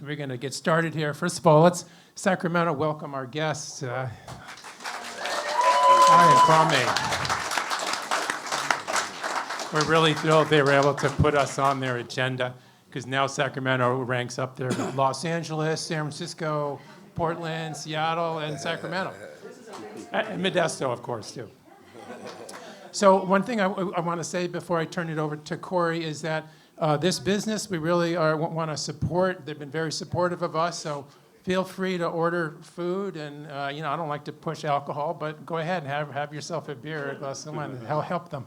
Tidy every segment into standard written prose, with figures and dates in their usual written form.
We're going to get started here. First of all, let's Sacramento welcome our guests. Hi, and Kwame. We're really thrilled they were able to put us on their agenda because now Sacramento ranks up there with Los Angeles, San Francisco, Portland, Seattle, and Sacramento. And Modesto, of course, too. So one thing I want to say before I turn it over to Corey is that this business we really want to support. They've been very supportive of us, so feel free to order food. And I don't like to push alcohol, but go ahead and have yourself a beer, a glass of wine, and help them.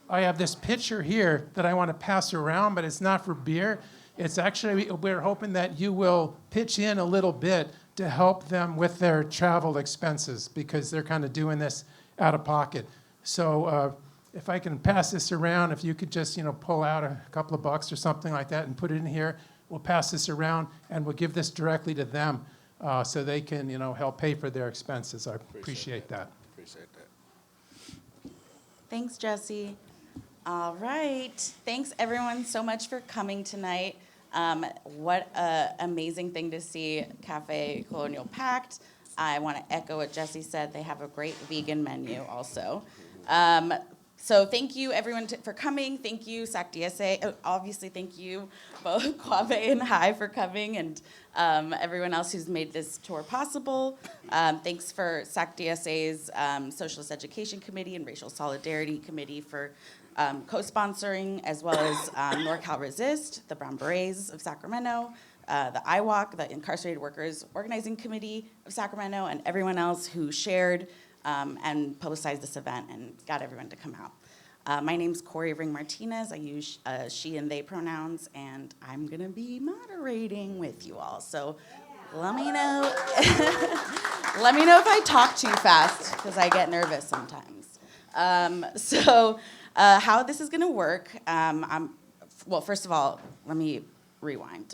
I have this pitcher here that I want to pass around, but it's not for beer. It's actually, we're hoping that you will pitch in a little bit to help them with their travel expenses because they're kind of doing this out of pocket. So if I can pass this around, if you could just pull out a couple of bucks or something like that and put it in here, we'll pass this around and we'll give this directly to them so they can help pay for their expenses. I appreciate that. Appreciate that. Thanks, Jesse. All right. Thanks, everyone, so much for coming tonight. What an amazing thing to see Cafe Colonial packed. I want to echo what Jesse said. They have a great vegan menu also. So thank you, everyone, for coming. Thank you, SAC DSA. Obviously, thank you, both Kwame and Hai, for coming, and everyone else who's made this tour possible. Thanks for SAC DSA's Socialist Education Committee and Racial Solidarity Committee for co-sponsoring, as well as NorCal Resist, the Brown Berets of Sacramento, the IWOC, the Incarcerated Workers Organizing Committee of Sacramento, and everyone else who shared and publicized this event and got everyone to come out. My name's Corey Ring Martinez. I use she and they pronouns, and I'm gonna be moderating with you all. So let me know, let me know if I talk too fast, because I get nervous sometimes. How this is gonna work, well, first of all, let me rewind.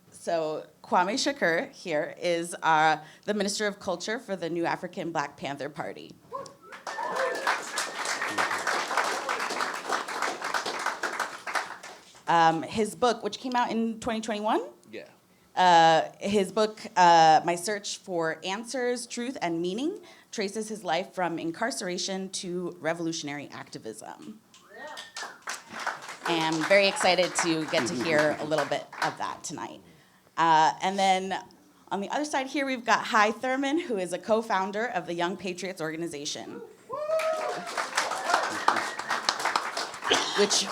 So Kwame Shakur here is the Minister of Culture for the new Afrikan Black Panther Party. His book, which came out in 2021? Yeah. His book, My Search for Answers, Truth, and Meaning, traces his life from incarceration to revolutionary activism. And I'm very excited to get to hear a little bit of that tonight. And then on the other side here, we've got Thurman, who is a co-founder of the Young Patriots Organization, which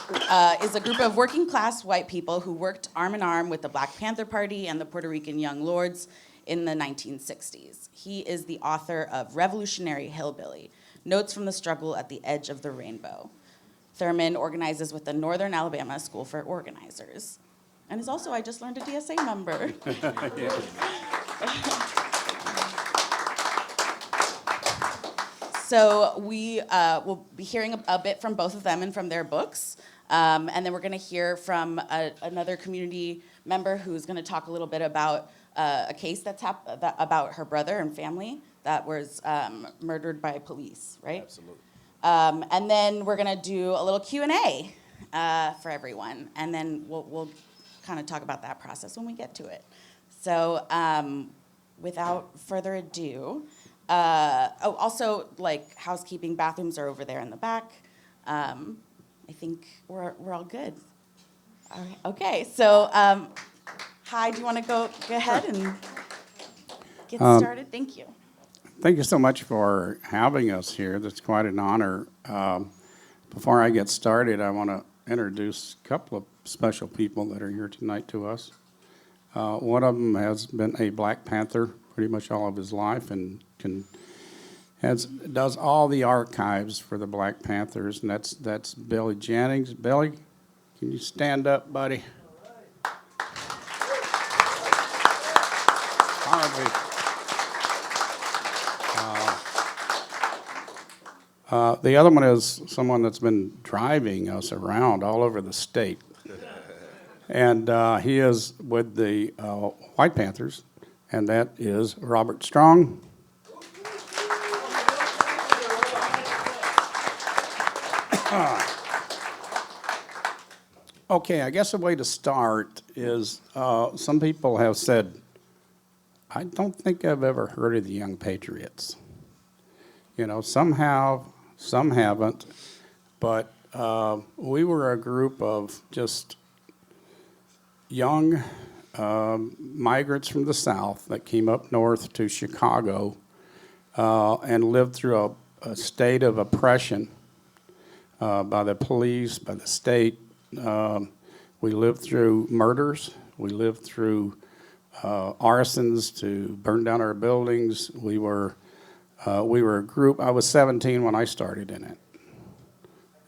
is a group of working-class white people who worked arm in arm with the Black Panther Party and the Puerto Rican Young Lords in the 1960s. He is the author of Revolutionary Hillbilly, Notes from the Struggle at the Edge of the Rainbow. Thurman organizes with the Northern Alabama School for Organizers, and is also, I just learned, a DSA member. So we will be hearing a bit from both of them and from their books. And then we're going to hear from another community member who's going to talk a little bit about a case that's about her brother and family that was murdered by police, right? Absolutely. And then we're going to do a little Q&A for everyone. And then we'll kind of talk about that process when we get to it. So without further ado, also, like, housekeeping, bathrooms are over there in the back. I think we're all good. All right. Okay, so Hai, do you want to go ahead and get started? Thank you. Thank you so much for having us here. That's quite an honor. Before I get started, I want to introduce a couple of special people that are here tonight to us. One of them has been a Black Panther pretty much all of his life and does all the archives for the Black Panthers, and that's Billy Jennings. Billy, can you stand up, buddy? The other one is someone that's been driving us around all over the state. And he is with the White Panthers, and that is Robert Strong. Okay, I guess a way to start is some people have said, I don't think I've ever heard of the Young Patriots. You know, some have, some haven't, but we were a group of just young migrants from the South that came up north to Chicago and lived through a state of oppression by the police, by the state. We lived through murders. We lived through arsons to burn down our buildings. We were a group. I was 17 when I started in it,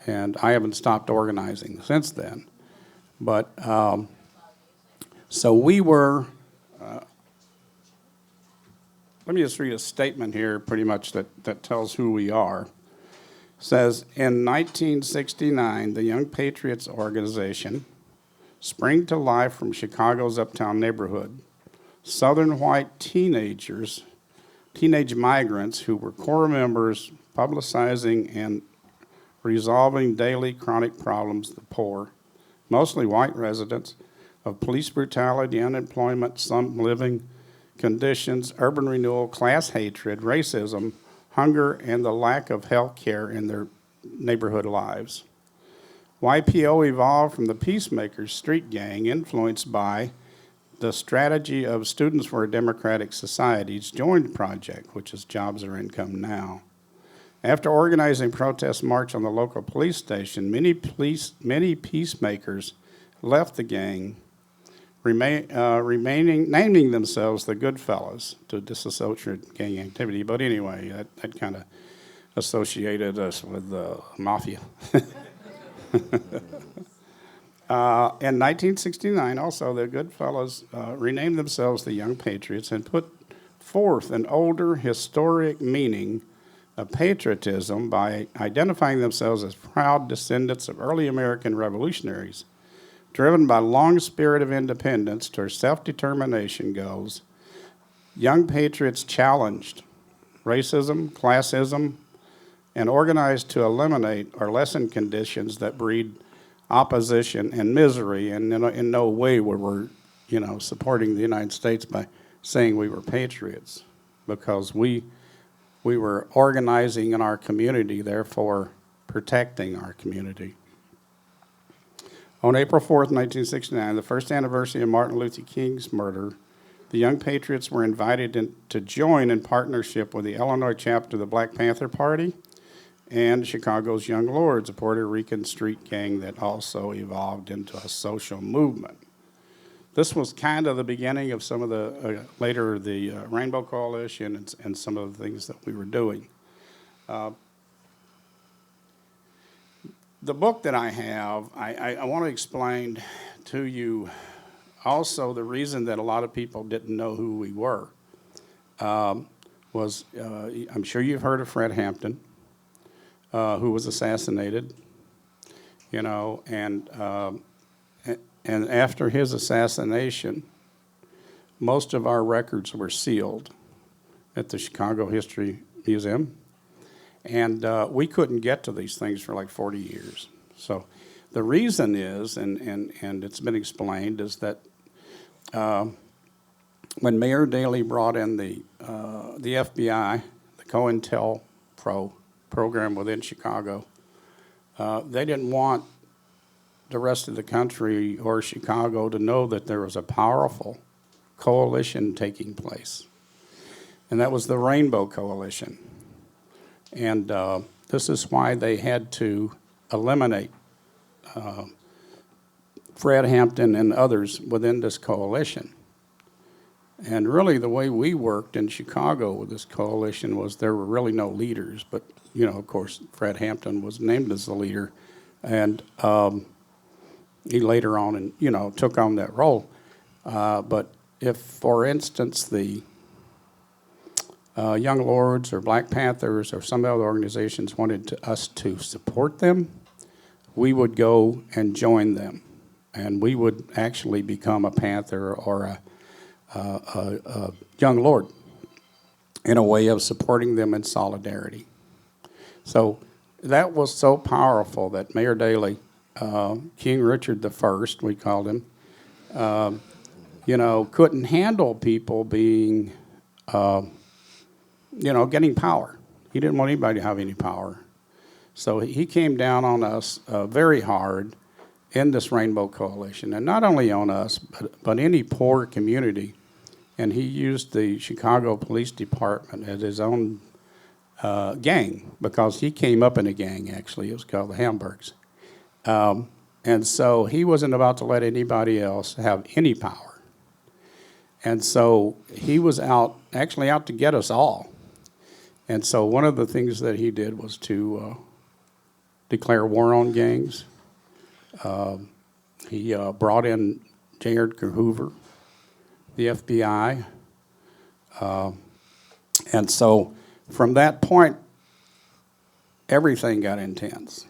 and I haven't stopped organizing since then. But so we were. Let me just read a statement here, pretty much that tells who we are. It says, in 1969, the Young Patriots Organization sprang to life from Chicago's uptown neighborhood. Southern white teenage migrants who were core members, publicizing and resolving daily chronic problems of the poor, mostly white residents, of police brutality, unemployment, slum living conditions, urban renewal, class hatred, racism, hunger, and the lack of health care in their neighborhood lives. YPO evolved from the Peacemakers street gang influenced by the strategy of Students for a Democratic Society's Joined Project, which is Jobs or Income Now. After organizing protest march on the local police station, many peacemakers left the gang, naming themselves the Goodfellas to disassociate gang activity. But anyway, that kind of associated us with the mafia. In 1969, also, the Goodfellas renamed themselves the Young Patriots and put forth an older historic meaning of patriotism by identifying themselves as proud descendants of early American revolutionaries, driven by long spirit of independence toward self-determination goals. Young Patriots challenged racism, classism, and organized to eliminate or lessen conditions that breed opposition and misery. And in no way were we, supporting the United States by saying we were patriots, because we were organizing in our community, therefore protecting our community. On April 4th, 1969, the first anniversary of Martin Luther King's murder, the Young Patriots were invited to join in partnership with the Illinois chapter of the Black Panther Party and Chicago's Young Lords, a Puerto Rican street gang that also evolved into a social movement. This was kind of the beginning of some of the, later the Rainbow Coalition and some of the things that we were doing. The book that I have, I want to explain to you also the reason that a lot of people didn't know who we were. Was I'm sure you've heard of Fred Hampton, who was assassinated, and after his assassination, most of our records were sealed at the Chicago History Museum. And we couldn't get to these things for like 40 years. So the reason is, and it's been explained, is that when Mayor Daley brought in the FBI, the COINTELPRO program within Chicago, they didn't want the rest of the country or Chicago to know that there was a powerful coalition taking place. And that was the Rainbow Coalition. And this is why they had to eliminate Fred Hampton and others within this coalition. And really the way we worked in Chicago with this coalition was there were really no leaders, but of course Fred Hampton was named as the leader, and he later on took on that role. But if, for instance, the Young Lords or Black Panthers or some other organizations wanted us to support them, we would go and join them, and we would actually become a Panther or a Young Lord in a way of supporting them in solidarity. So that was so powerful that Mayor Daley King Richard I, we called him, couldn't handle people being, getting power. He didn't want anybody to have any power. So he came down on us very hard in this Rainbow Coalition, and not only on us, but any poor community. And he used the Chicago Police Department as his own gang, because he came up in a gang, actually. It was called the Hamburgs. And so he wasn't about to let anybody else have any power. And so he was actually out to get us all. And so one of the things that he did was to declare war on gangs. He brought in J. Edgar Hoover, the FBI. And so from that point, everything got intense.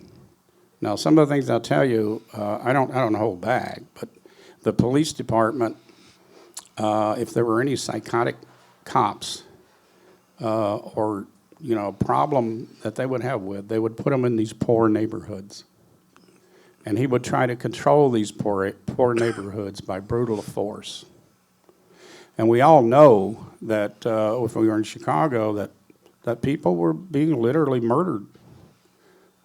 Now, some of the things I'll tell you, I don't hold back, but the police department, if there were any psychotic cops or problem that they would have with, they would put them in these poor neighborhoods. And he would try to control these poor neighborhoods by brutal force. And we all know that if we were in Chicago, that people were being literally murdered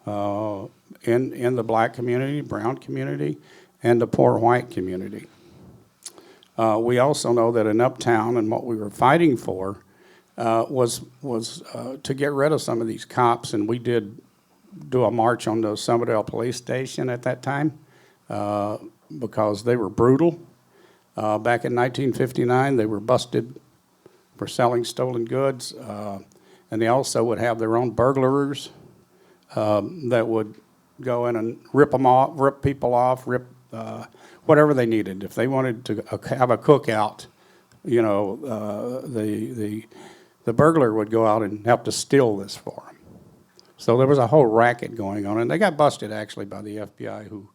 in the black community, brown community, and the poor white community. We also know that in Uptown, and what we were fighting for was to get rid of some of these cops, and we did do a march on the Somerdale Police Station at that time because they were brutal. Back in 1959, they were busted for selling stolen goods, and they also would have their own burglars that would go in and rip people off, whatever they needed. If they wanted to have a cookout, the burglar would go out and have to steal this for them. So there was a whole racket going on, and they got busted actually by the FBI, who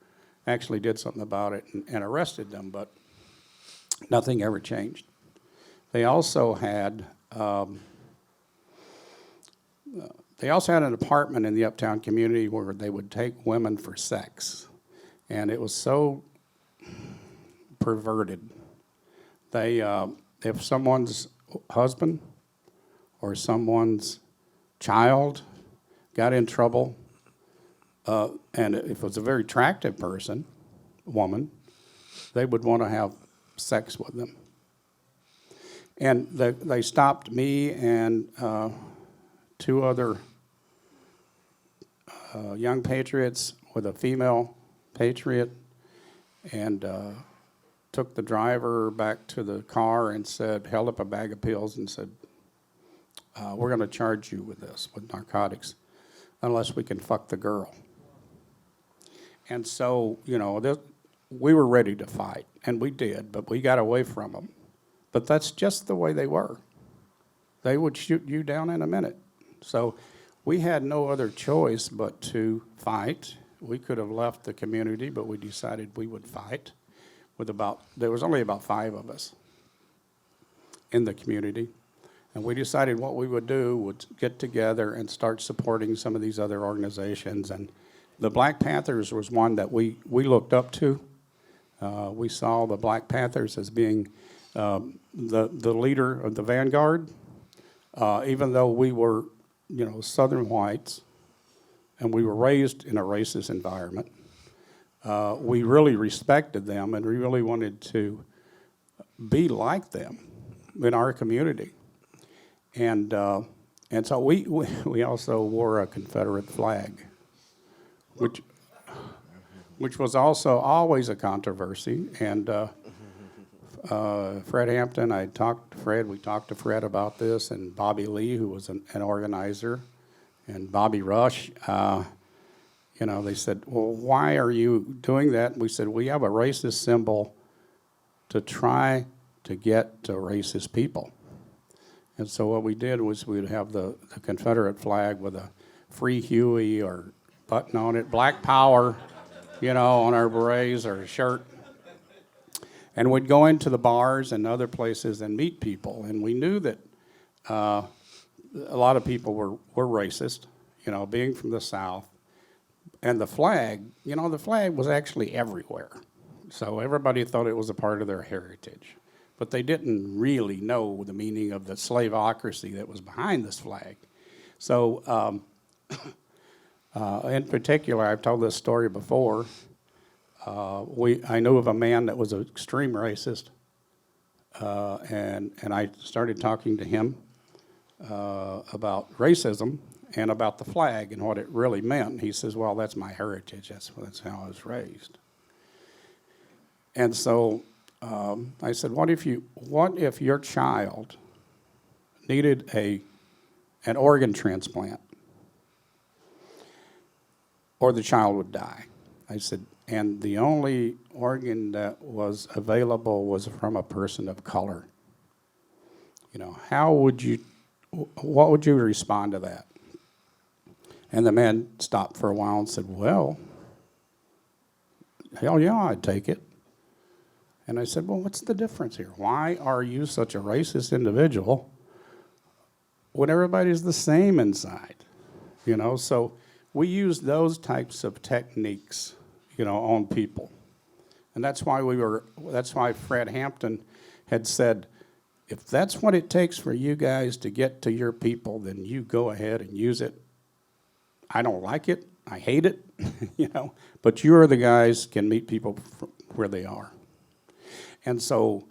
actually did something about it and arrested them, but nothing ever changed. They also had an apartment in the Uptown community where they would take women for sex, and it was so perverted. They, if someone's husband or someone's child got in trouble, and if it was a very attractive woman, they would want to have sex with them. And they stopped me and two other young patriots with a female patriot, and took the driver back to the car and held up a bag of pills and said, we're going to charge you with this, with narcotics, unless we can fuck the girl. And so, we were ready to fight, and we did, but we got away from them. But that's just the way they were. They would shoot you down in a minute. So we had no other choice but to fight. We could have left the community, but we decided we would fight. There was only about 5 of us in the community. And we decided what we would do was get together and start supporting some of these other organizations. And the Black Panthers was one that we looked up to. We saw the Black Panthers as being the leader of the vanguard, even though we were, Southern whites, and we were raised in a racist environment. We really respected them, and we really wanted to be like them in our community. And so we also wore a Confederate flag, which was also always a controversy. And Fred Hampton, we talked to Fred about this, and Bobby Lee, who was an organizer, and Bobby Rush. They said, well, why are you doing that? And we said, we have a racist symbol to try to get to racist people. And so what we did was we'd have the Confederate flag with a Free Huey or button on it, Black Power, on our berets or shirt. And we'd go into the bars and other places and meet people. And we knew that a lot of people were racist, being from the South. And the flag, the flag was actually everywhere. So everybody thought it was a part of their heritage. But they didn't really know the meaning of the slaveocracy that was behind this flag. So in particular, I've told this story before. I knew of a man that was an extreme racist, and I started talking to him about racism and about the flag and what it really meant. He says, well, that's my heritage. That's how I was raised. And so I said, what if your child needed an organ transplant, or the child would die? I said, and the only organ that was available was from a person of color. What would you respond to that? And the man stopped for a while and said, well, hell yeah, I'd take it. And I said, well, what's the difference here? Why are you such a racist individual when everybody's the same inside? So we use those types of techniques, on people. And that's why Fred Hampton had said, if that's what it takes for you guys to get to your people, then you go ahead and use it. I don't like it. I hate it, but you're the guys can meet people where they are. And so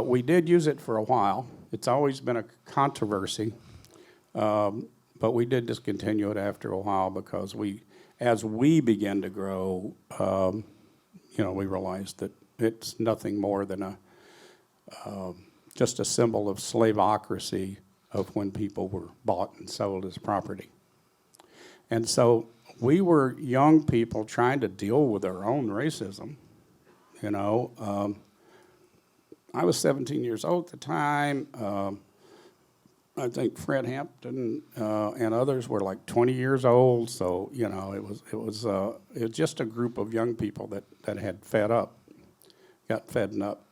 we did use it for a while. It's always been a controversy, but we did discontinue it after a while because as we began to grow, we realized that it's nothing more than just a symbol of slaveocracy of when people were bought and sold as property. And so we were young people trying to deal with our own racism. I was 17 years old at the time. I think Fred Hampton and others were like 20 years old. So it was just a group of young people that had got fed up.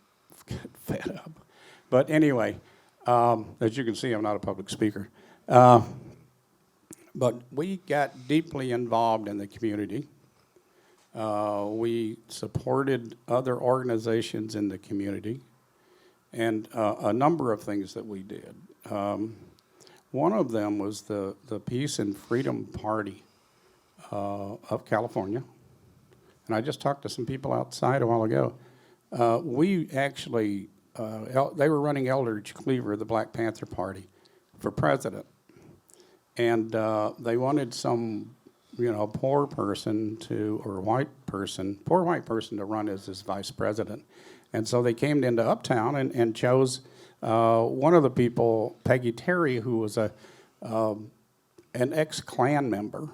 But anyway, as you can see, I'm not a public speaker. But we got deeply involved in the community. We supported other organizations in the community, and a number of things that we did. One of them was the Peace and Freedom Party of California. And I just talked to some people outside a while ago. We actually, they were running Eldridge Cleaver, the Black Panther Party, for president. And they wanted some, poor white person to run as his vice president. And so they came into Uptown and chose one of the people, Peggy Terry, who was an ex-Klan member.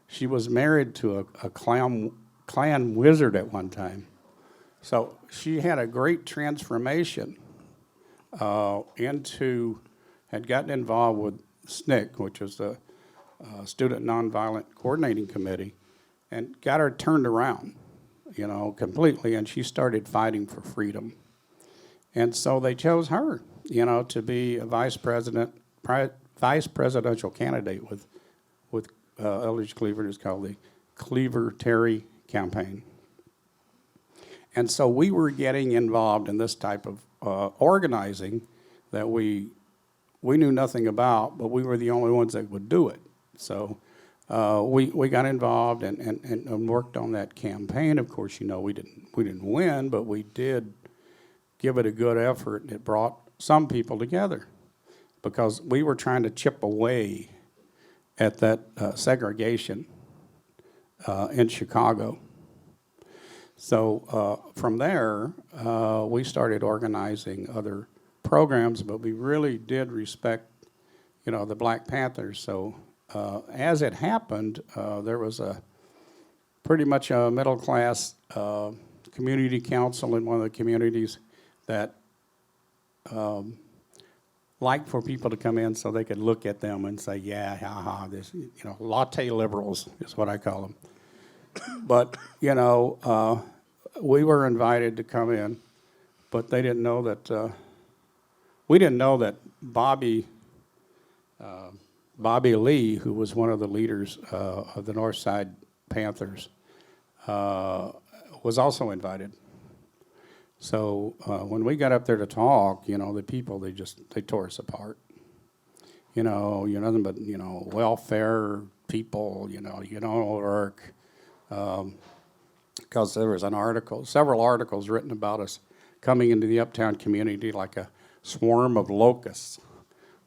She was married to a Klan wizard at one time. So she had a great transformation had gotten involved with SNCC, which is the Student Nonviolent Coordinating Committee, and got her turned around, completely, and she started fighting for freedom. And so they chose her, to be a vice presidential candidate with Eldridge Cleaver. It's called the Cleaver-Terry campaign. And so we were getting involved in this type of organizing that we knew nothing about, but we were the only ones that would do it. So we got involved and worked on that campaign. Of course, we didn't win, but we did give it a good effort, and it brought some people together because we were trying to chip away at that segregation in Chicago. So from there, we started organizing other programs, but we really did respect, the Black Panthers. So as it happened, there was pretty much a middle-class community council in one of the communities that liked for people to come in so they could look at them and say, yeah, haha, this, latte liberals is what I call them. But, we were invited to come in, but they didn't know that, we didn't know that Bobby Bobby Lee, who was one of the leaders of the North Side Panthers, was also invited. So when we got up there to talk, the people, they tore us apart. You're nothing but, welfare people, you don't work. Because there was several articles written about us coming into the uptown community like a swarm of locusts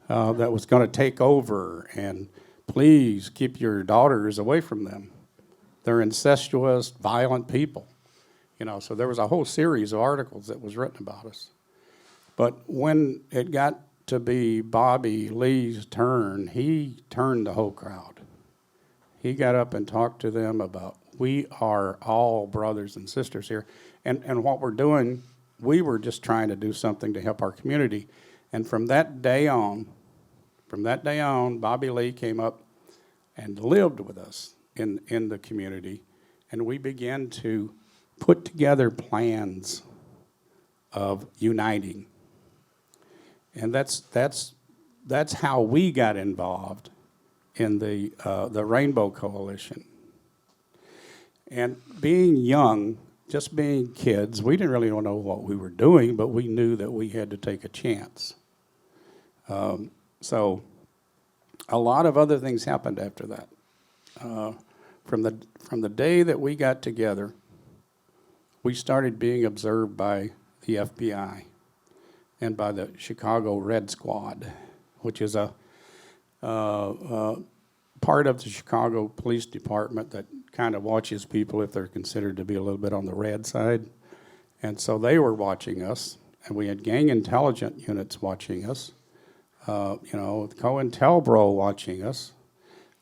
that was going to take over, and please keep your daughters away from them. They're incestuous, violent people. So there was a whole series of articles that was written about us. But when it got to be Bobby Lee's turn, he turned the whole crowd. He got up and talked to them about, we are all brothers and sisters here. And what we're doing, we were just trying to do something to help our community. And from that day on, Bobby Lee came up and lived with us in the community. And we began to put together plans of uniting. And that's how we got involved in the Rainbow Coalition. And being young, just being kids, we didn't really know what we were doing, but we knew that we had to take a chance. So a lot of other things happened after that. From the day that we got together, we started being observed by the FBI and by the Chicago Red Squad, which is a part of the Chicago Police Department that kind of watches people if they're considered to be a little bit on the red side. And so they were watching us, and we had gang intelligence units watching us, COINTELPRO watching us,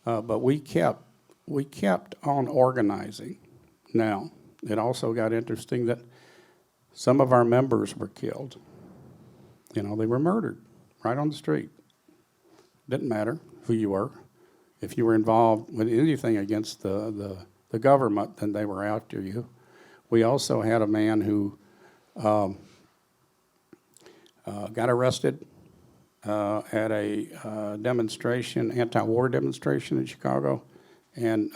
but we kept on organizing. Now, it also got interesting that some of our members were killed. They were murdered right on the street. Didn't matter who you were. If you were involved with anything against the government, then they were after you. We also had a man who got arrested at a demonstration, anti-war demonstration in Chicago, and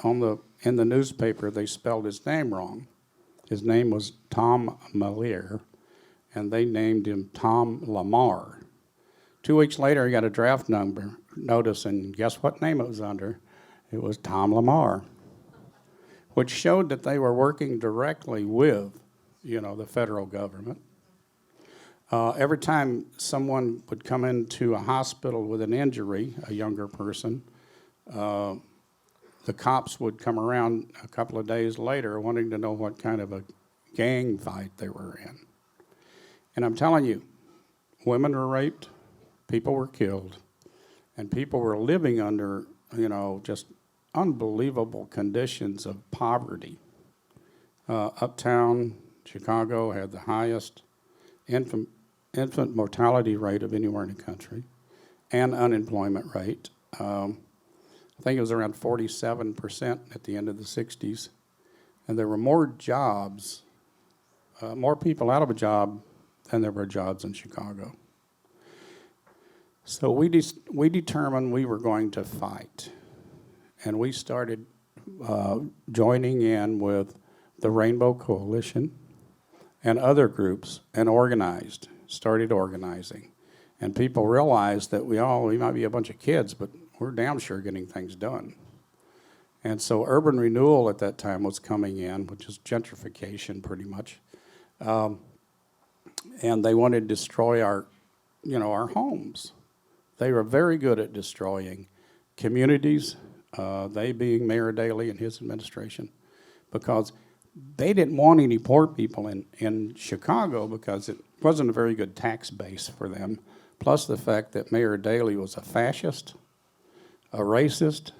in the newspaper they spelled his name wrong. His name was Tom Malier, and they named him Tom Lamar. 2 weeks later, he got a draft number notice, and guess what name it was under? It was Tom Lamar, which showed that they were working directly with, the federal government. Every time someone would come into a hospital with an injury, a younger person, the cops would come around a couple of days later wanting to know what kind of a gang fight they were in. And I'm telling you, women were raped, people were killed, and people were living under, just unbelievable conditions of poverty. Uptown Chicago had the highest infant mortality rate of anywhere in the country, and unemployment rate. I think it was around 47% at the end of the 60s. And there were more jobs, more people out of a job than there were jobs in Chicago. So we determined we were going to fight. And we started joining in with the Rainbow Coalition and other groups and started organizing. And people realized that we might be a bunch of kids, but we're damn sure getting things done. And so urban renewal at that time was coming in, which is gentrification pretty much. And they wanted to destroy our homes. They were very good at destroying communities, they being Mayor Daley and his administration, because they didn't want any poor people in Chicago because it wasn't a very good tax base for them, plus the fact that Mayor Daley was a fascist, a racist,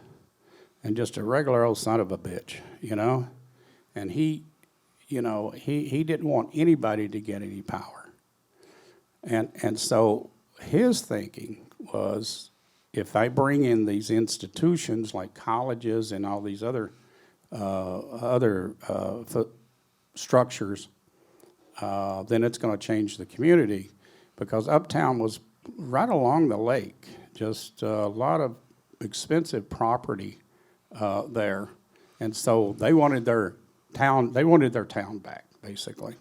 and just a regular old son of a bitch, And he didn't want anybody to get any power. And so his thinking was, if I bring in these institutions like colleges and all these other structures, then it's going to change the community, because Uptown was right along the lake, just a lot of expensive property there, and so they wanted their town. They wanted their town back, basically,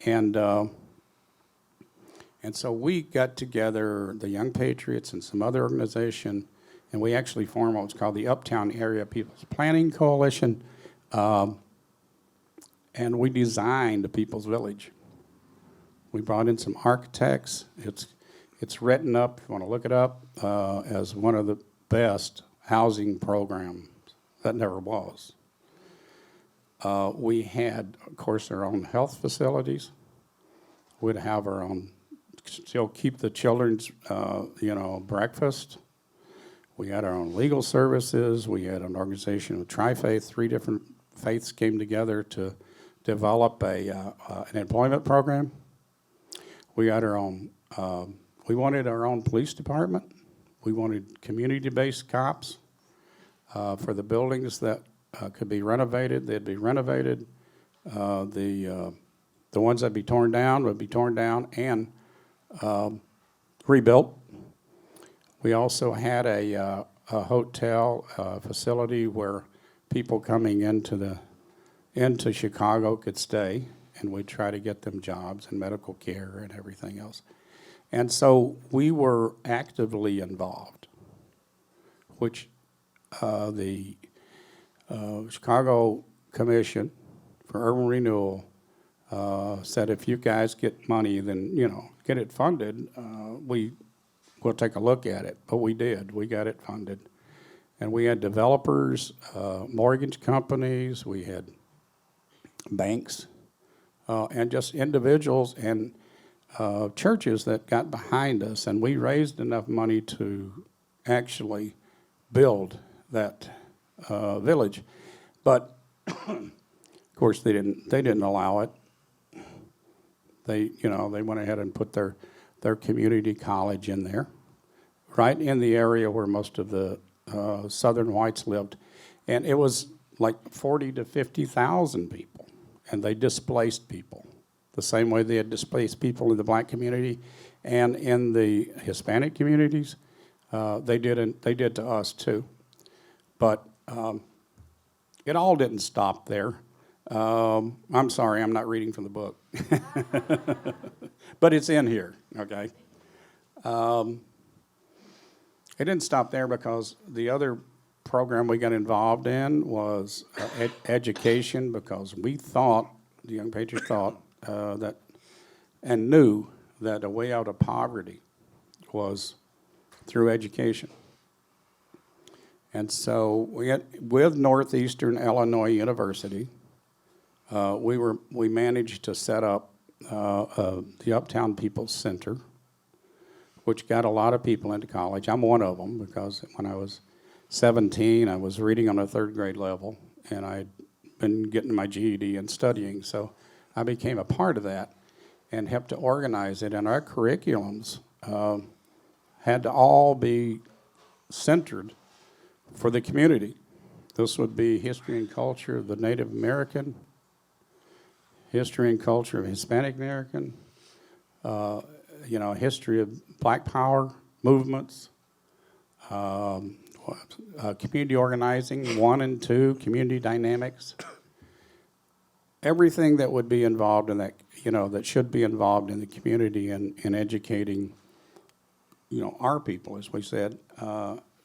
and so we got together, the Young Patriots and some other organization, and we actually formed what's called the Uptown Area People's Planning Coalition, and we designed the People's Village. We brought in some architects. It's written up, if you want to look it up, as one of the best housing programs that never was. We had, of course, our own health facilities. We'd have our own, still keep the children's, breakfast. We had our own legal services. We had an organization with Tri-Faith. 3 different faiths came together to develop an employment program. We had our own, we wanted our own police department. We wanted community-based cops for the buildings that could be renovated. They'd be renovated. The ones that'd be torn down would be torn down and rebuilt. We also had a hotel facility where people coming into Chicago could stay, and we'd try to get them jobs and medical care and everything else. And so we were actively involved, which the Chicago Commission for Urban Renewal said, if you guys get money, then, get it funded. We'll take a look at it. But we did. We got it funded. And we had developers, mortgage companies, we had banks, and just individuals and churches that got behind us. And we raised enough money to actually build that village. But, of course, they didn't allow it. They went ahead and put their community college in there, right in the area where most of the Southern whites lived. And it was like 40 to 50,000 people, and they displaced people the same way they had displaced people in the black community and in the Hispanic communities. They did to us too. But it all didn't stop there. I'm sorry, I'm not reading from the book. But it's in here, okay? It didn't stop there because the other program we got involved in was education, because we thought, the Young Patriots thought, that, and knew that a way out of poverty was through education. And so with Northeastern Illinois University, we managed to set up the Uptown People's Center, which got a lot of people into college. I'm one of them, because when I was 17, I was reading on a 3rd grade level, and I'd been getting my GED and studying. So I became a part of that and helped to organize it. And our curriculums had to all be centered for the community. This would be history and culture of the Native American, history and culture of Hispanic American, history of Black Power movements, community organizing, 1 and 2, community dynamics. Everything that would be involved in that, that should be involved in the community and in educating, our people, as we said,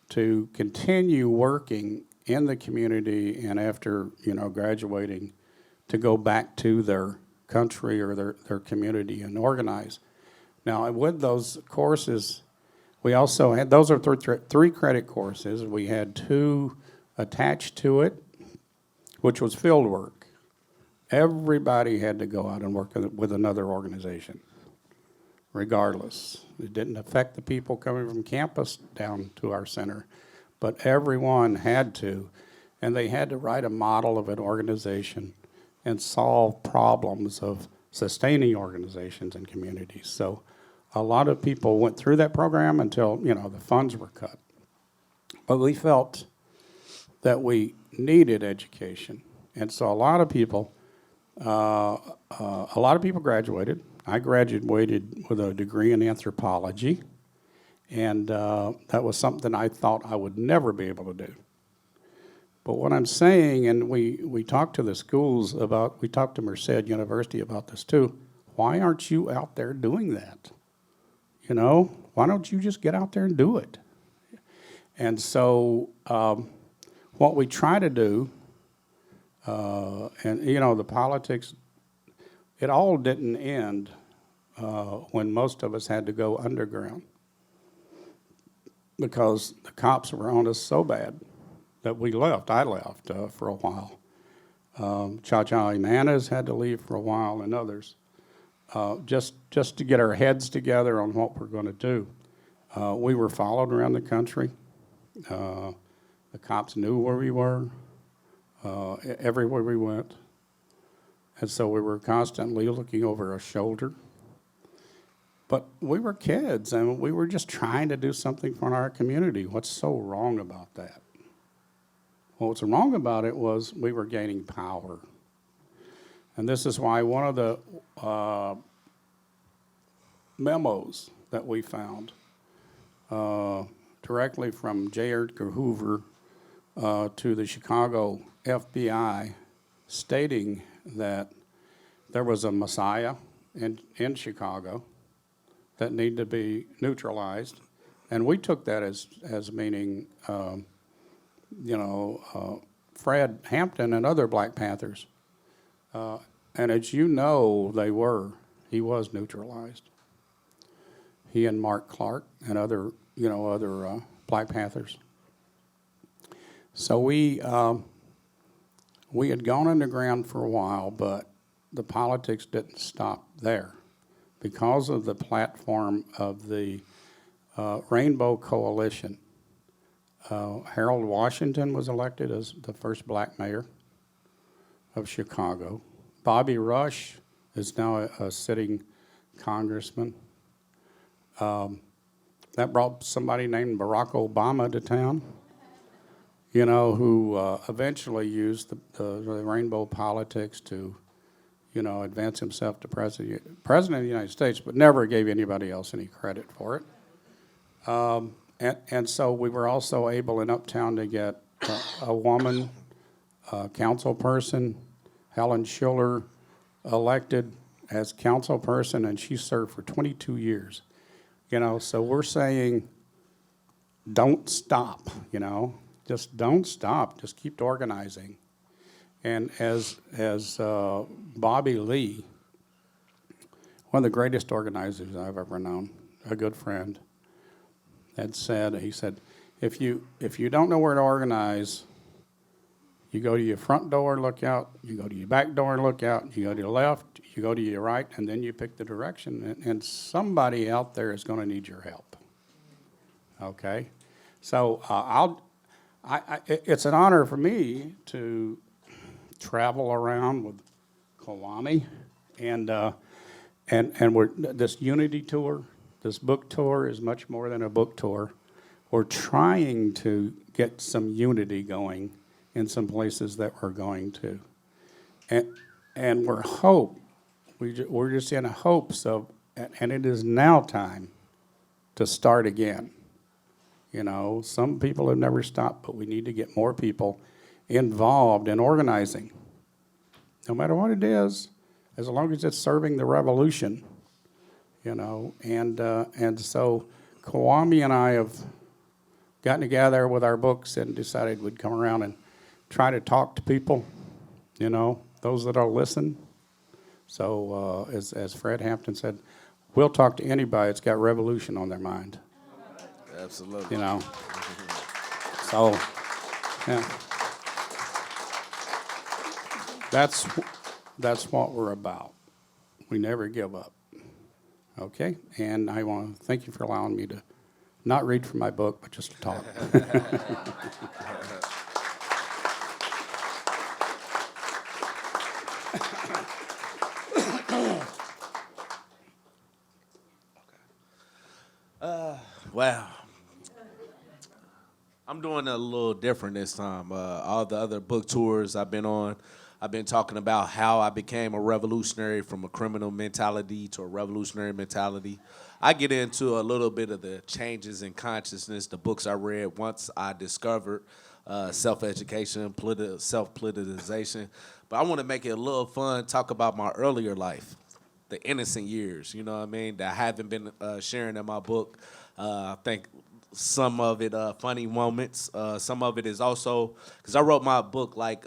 to continue working in the community, and after, graduating, to go back to their country or their community and organize. Now, with those courses, we also had, those are 3 credit courses. We had 2 attached to it, which was field work. Everybody had to go out and work with another organization, regardless. It didn't affect the people coming from campus down to our center, but everyone had to, and they had to write a model of an organization and solve problems of sustaining organizations and communities. So a lot of people went through that program until, the funds were cut. But we felt that we needed education. And so a lot of people graduated. I graduated with a degree in anthropology, And that was something I thought I would never be able to do. But what I'm saying, and we talked to the schools about, we talked to Merced University about this too, why aren't you out there doing that? You know, why don't you just get out there and do it? And so what we try to do, and you know, the politics, it all didn't end when most of us had to go underground because the cops were on us so bad that we left. I left for a while. Cha-Cha Jimenez had to leave for a while, and others, just to get our heads together on what we're going to do. We were followed around the country. The cops knew where we were, everywhere we went. And so we were constantly looking over our shoulder. But we were kids, and we were just trying to do something for our community. What's so wrong about that? Well, what's wrong about it was we were gaining power. And this is why one of the memos that we found directly from J. Edgar Hoover to the Chicago FBI stating that there was a Messiah in Chicago that needed to be neutralized. And we took that as meaning, Fred Hampton and other Black Panthers. And as you know, he was neutralized. He and Mark Clark and other Black Panthers. So we had gone underground for a while, but the politics didn't stop there. Because of the platform of the Rainbow Coalition, Harold Washington was elected as the first black mayor of Chicago. Bobby Rush is now a sitting congressman. That brought somebody named Barack Obama to town, who eventually used the rainbow politics to, advance himself to president of the United States, but never gave anybody else any credit for it. And so we were also able in Uptown to get a woman, council person, Helen Schiller, elected as council person, and she served for 22 years. So we're saying, don't stop, just don't stop, just keep organizing. And as Bobby Lee, one of the greatest organizers I've ever known, a good friend, had said, he said, if you don't know where to organize, you go to your front door, look out, you go to your back door, look out, you go to your left, you go to your right, and then you pick the direction, and somebody out there is going to need your help. Okay? So it's an honor for me to travel around with Kwame, and this Unity tour, this book tour is much more than a book tour. We're trying to get some unity going in some places that we're going to, and we're just in hopes of, and it is now time to start again. Some people have never stopped, but we need to get more people involved in organizing, no matter what it is, as long as it's serving the revolution, and so Kwame and I have gotten together with our books and decided we'd come around and try to talk to people, those that will listen. So as Fred Hampton said, we'll talk to anybody that's got revolution on their mind. Absolutely. So, yeah. That's what we're about. We never give up. Okay? And I want to thank you for allowing me to not read from my book, but just to talk. Wow. I'm doing a little different this time. All the other book tours I've been on, I've been talking about how I became a revolutionary from a criminal mentality to a revolutionary mentality. I get into a little bit of the changes in consciousness, the books I read once I discovered self-education, self-politicization. But I want to make it a little fun, talk about my earlier life, the innocent years, you know what I mean, that I haven't been sharing in my book. I think some of it funny moments. Some of it is also, because I wrote my book like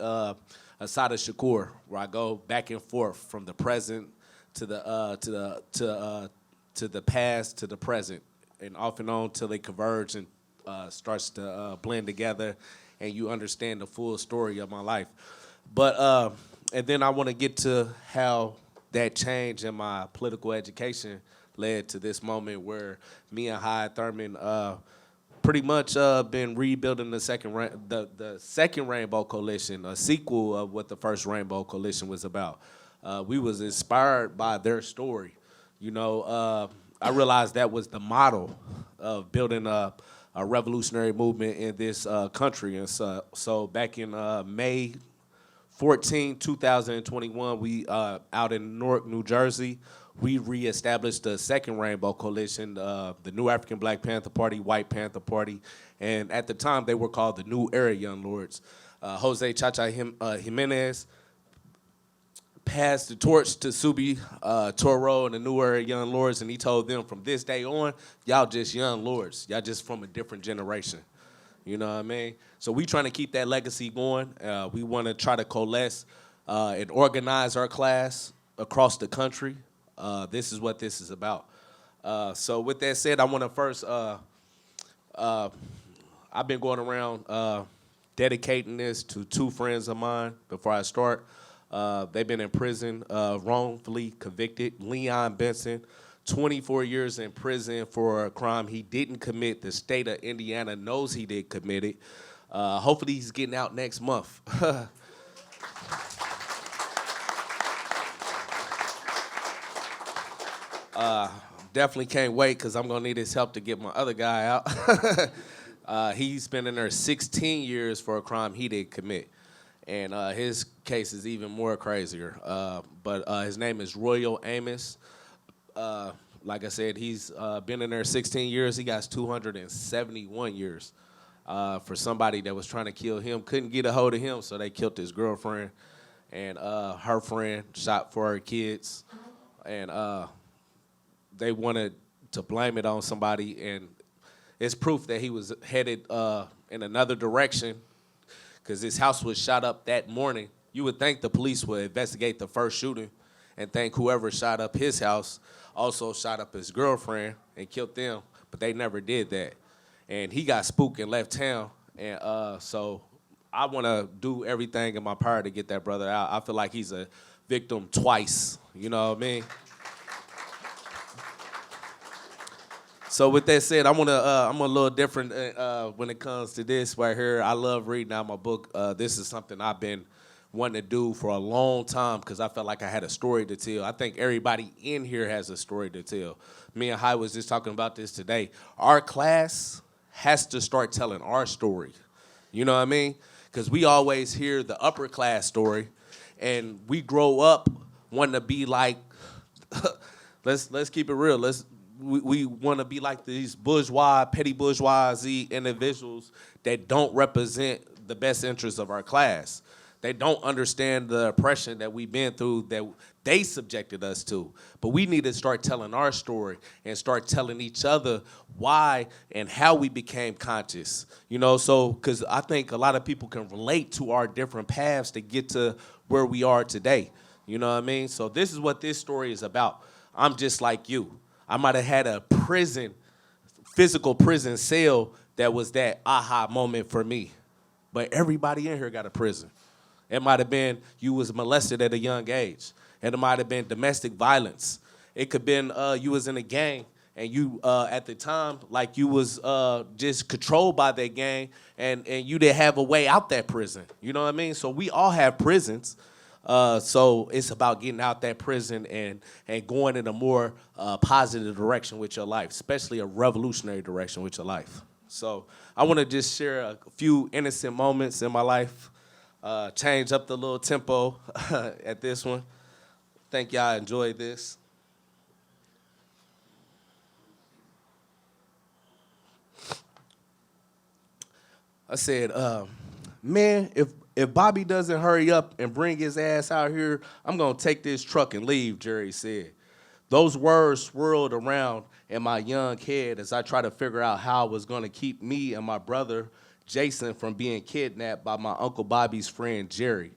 Asada Shakur, where I go back and forth from the present to the past to the present, and off and on till they converge and starts to blend together, and you understand the full story of my life. But and then I want to get to how that change in my political education led to this moment where me and Thurman pretty much been rebuilding the second Rainbow Coalition, a sequel of what the first Rainbow Coalition was about. We was inspired by their story. You know, I realized that was the model of building a revolutionary movement in this country. And so back in May 14, 2021, we out in Newark, New Jersey, we reestablished the second Rainbow Coalition, the new Afrikan Black Panther Party, White Panther Party, and at the time they were called the New Era Young Lords. Jose Chacha Jimenez passed the torch to Subi Toro and the New Era Young Lords, and he told them from this day on, y'all just Young Lords. Y'all just from a different generation. You know what I mean? So we trying to keep that legacy going. We want to try to coalesce and organize our class across the country. This is what this is about. So with that said, I want to first, I've been going around dedicating this to two friends of mine before I start. They've been in prison, wrongfully convicted. Leon Benson, 24 years in prison for a crime he didn't commit. The state of Indiana knows he did commit it. Hopefully he's getting out next month. Definitely can't wait because I'm going to need his help to get my other guy out. He's been in there 16 years for a crime he didn't commit. And his case is even more crazier. But his name is Royal Amos. Like I said, he's been in there 16 years. He got 271 years for somebody that was trying to kill him. Couldn't get a hold of him, so they killed his girlfriend. And her friend shot for her kids. And they wanted to blame it on somebody. And it's proof that he was headed in another direction because his house was shot up that morning. You would think the police would investigate the first shooting and think whoever shot up his house also shot up his girlfriend and killed them, but they never did that. And he got spooked and left town, and so I want to do everything in my power to get that brother out. I feel like he's a victim twice, you know what I mean? So with that said, I'm a little different when it comes to this right here. I love reading out my book. This is something I've been wanting to do for a long time because I felt like I had a story to tell. I think everybody in here has a story to tell. Me and Hai was just talking about this today. Our class has to start telling our story. You know what I mean? Because we always hear the upper class story, and we grow up wanting to be like, let's keep it real. We want to be like these bourgeois, petty bourgeoisie individuals that don't represent the best interests of our class. They don't understand the oppression that we've been through that they subjected us to. But we need to start telling our story and start telling each other why and how we became conscious. You know, so because I think a lot of people can relate to our different paths to get to where we are today. You know what I mean? So this is what this story is about. I'm just like you. I might have had a physical prison cell that was that aha moment for me. But everybody in here got a prison. It might have been you was molested at a young age. It might have been domestic violence. It could have been you was in a gang and you at the time like you was just controlled by that gang and you didn't have a way out that prison. You know what I mean? So we all have prisons. So it's about getting out that prison and going in a more positive direction with your life, especially a revolutionary direction with your life. So I want to just share a few innocent moments in my life. change up the little tempo at this one. Think y'all enjoyed this. I said, man, if Bobby doesn't hurry up and bring his ass out here, I'm gonna take this truck and leave, Jerry said. Those words swirled around in my young head as I tried to figure out how I was gonna keep me and my brother Jason from being kidnapped by my Uncle Bobby's friend Jerry.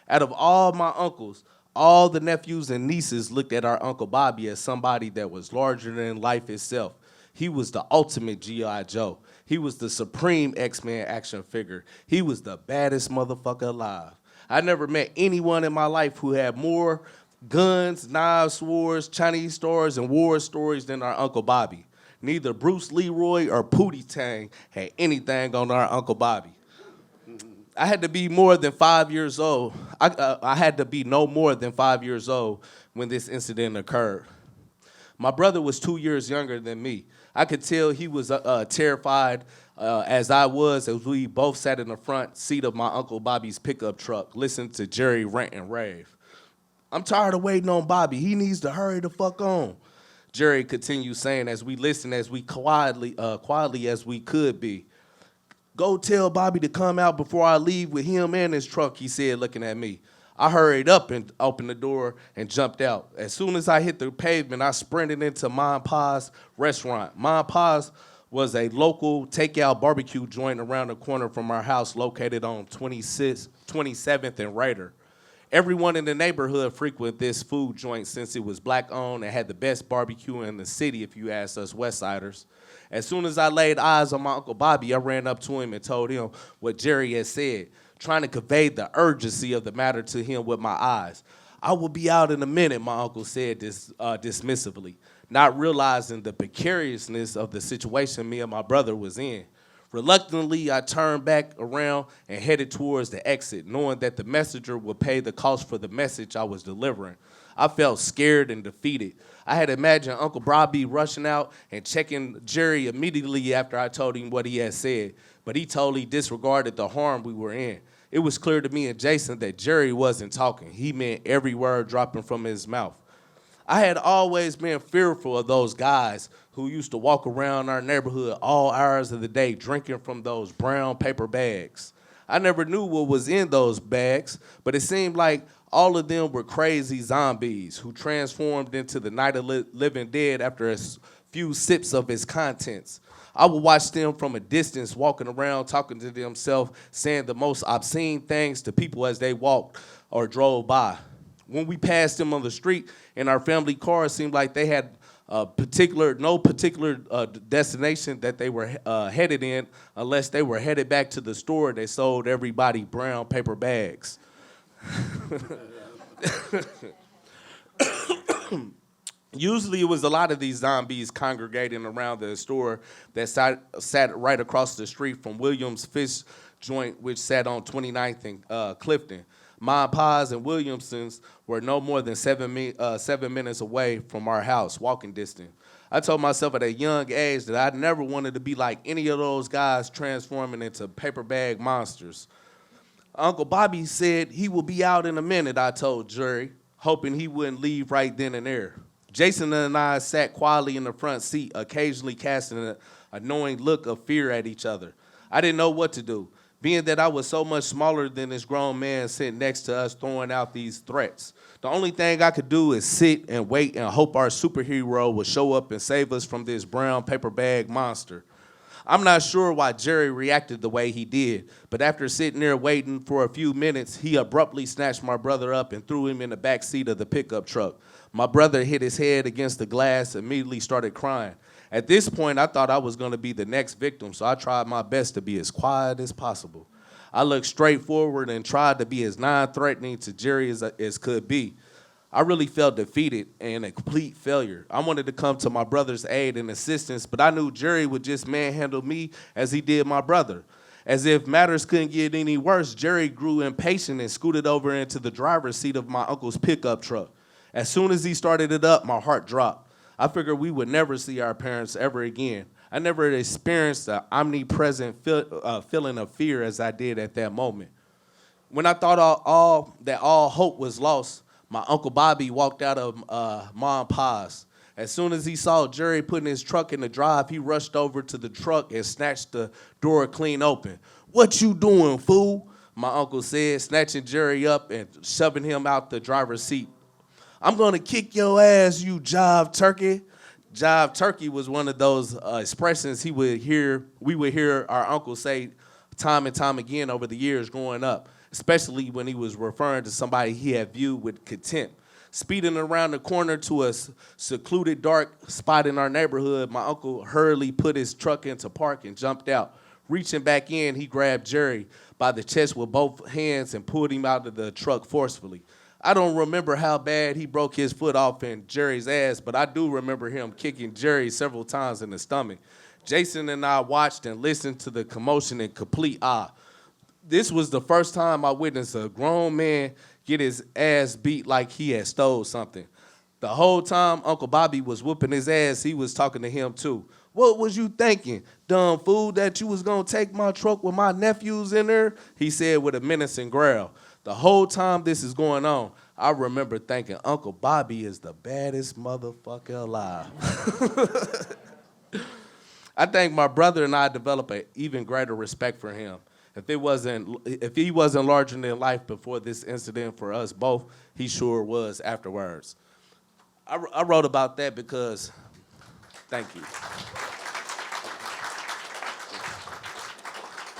Out of all my uncles, all the nephews and nieces looked at our Uncle Bobby as somebody that was larger than life itself. He was the ultimate G.I. Joe. He was the supreme X-Men action figure. He was the baddest motherfucker alive. I never met anyone in my life who had more guns, knives, swords, Chinese stars, and war stories than our Uncle Bobby. Neither Bruce Leroy or Pootie Tang had anything on our Uncle Bobby. I had to be more than 5 years old. I had to be no more than 5 years old when this incident occurred. My brother was 2 years younger than me. I could tell he was terrified as I was as we both sat in the front seat of my Uncle Bobby's pickup truck, listening to Jerry rant and rave. I'm tired of waiting on Bobby. He needs to hurry the fuck on. Jerry continued saying as we listened as we quietly as we could be. Go tell Bobby to come out before I leave with him and his truck, he said, looking at me. I hurried up and opened the door and jumped out. As soon as I hit the pavement, I sprinted into Mom Pa's restaurant. Mom Pa's was a local takeout barbecue joint around the corner from our house located on 27th and Raider. Everyone in the neighborhood frequented this food joint since it was black-owned and had the best barbecue in the city, if you ask us Westsiders. As soon as I laid eyes on my Uncle Bobby, I ran up to him and told him what Jerry had said, trying to convey the urgency of the matter to him with my eyes. I will be out in a minute, my uncle said dismissively, not realizing the precariousness of the situation me and my brother was in. Reluctantly, I turned back around and headed towards the exit, knowing that the messenger would pay the cost for the message I was delivering. I felt scared and defeated. I had imagined Uncle Bobby rushing out and checking Jerry immediately after I told him what he had said, but he totally disregarded the harm we were in. It was clear to me and Jason that Jerry wasn't talking. He meant every word dropping from his mouth. I had always been fearful of those guys who used to walk around our neighborhood all hours of the day drinking from those brown paper bags. I never knew what was in those bags, but it seemed like all of them were crazy zombies who transformed into the Night of Living Dead after a few sips of its contents. I would watch them from a distance walking around, talking to themselves, saying the most obscene things to people as they walked or drove by. When we passed them on the street in our family car, it seemed like they had no particular destination that they were headed in unless they were headed back to the store that sold everybody brown paper bags. Usually it was a lot of these zombies congregating around the store that sat right across the street from Williams' Fish Joint, which sat on 29th and Clifton. Mom Pa's and Williamson's were no more than 7 minutes away from our house, walking distance. I told myself at a young age that I never wanted to be like any of those guys transforming into paper bag monsters. Uncle Bobby said he will be out in a minute, I told Jerry, hoping he wouldn't leave right then and there. Jason and I sat quietly in the front seat, occasionally casting an annoying look of fear at each other. I didn't know what to do, being that I was so much smaller than this grown man sitting next to us throwing out these threats. The only thing I could do is sit and wait and hope our superhero would show up and save us from this brown paper bag monster. I'm not sure why Jerry reacted the way he did, but after sitting there waiting for a few minutes, he abruptly snatched my brother up and threw him in the back seat of the pickup truck. My brother hit his head against the glass and immediately started crying. At this point, I thought I was going to be the next victim, so I tried my best to be as quiet as possible. I looked straight forward and tried to be as non-threatening to Jerry as could be. I really felt defeated and a complete failure. I wanted to come to my brother's aid and assistance, but I knew Jerry would just manhandle me as he did my brother. As if matters couldn't get any worse, Jerry grew impatient and scooted over into the driver's seat of my uncle's pickup truck. As soon as he started it up, my heart dropped. I figured we would never see our parents ever again. I never experienced the omnipresent feeling of fear as I did at that moment. When I thought all hope was lost, my Uncle Bobby walked out of Mom and Pa's. As soon as he saw Jerry putting his truck in the drive, he rushed over to the truck and snatched the door clean open. "What you doing, fool?" my uncle said, snatching Jerry up and shoving him out the driver's seat. "I'm gonna kick your ass, you jive turkey." Jive turkey was one of those expressions we would hear our uncle say time and time again over the years growing up, especially when he was referring to somebody he had viewed with contempt. Speeding around the corner to a secluded dark spot in our neighborhood, my uncle hurriedly put his truck into park and jumped out. Reaching back in, he grabbed Jerry by the chest with both hands and pulled him out of the truck forcefully. I don't remember how bad he broke his foot off in Jerry's ass, but I do remember him kicking Jerry several times in the stomach. Jason and I watched and listened to the commotion in complete awe. This was the first time I witnessed a grown man get his ass beat like he had stole something. The whole time Uncle Bobby was whooping his ass, he was talking to him too. "What was you thinking, dumb fool, that you was gonna take my truck with my nephews in there?" he said with a menacing growl. The whole time this is going on, I remember thinking, Uncle Bobby is the baddest motherfucker alive. I think my brother and I developed an even greater respect for him. If he wasn't larger than life before this incident for us both, he sure was afterwards. I wrote about that because, thank you.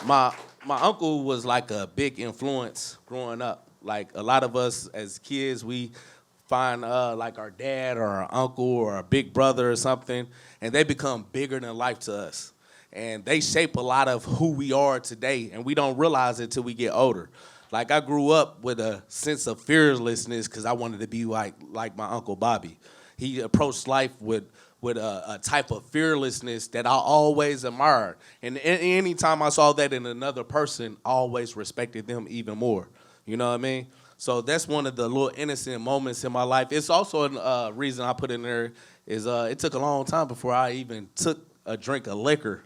My uncle was like a big influence growing up. Like a lot of us as kids, we find like our dad or our uncle or our big brother or something, and they become bigger than life to us. And they shape a lot of who we are today, and we don't realize it till we get older. Like I grew up with a sense of fearlessness because I wanted to be like my Uncle Bobby. He approached life with a type of fearlessness that I always admired. And any time I saw that in another person, I always respected them even more. You know what I mean? So that's one of the little innocent moments in my life. It's also a reason I put in there is it took a long time before I even took a drink of liquor.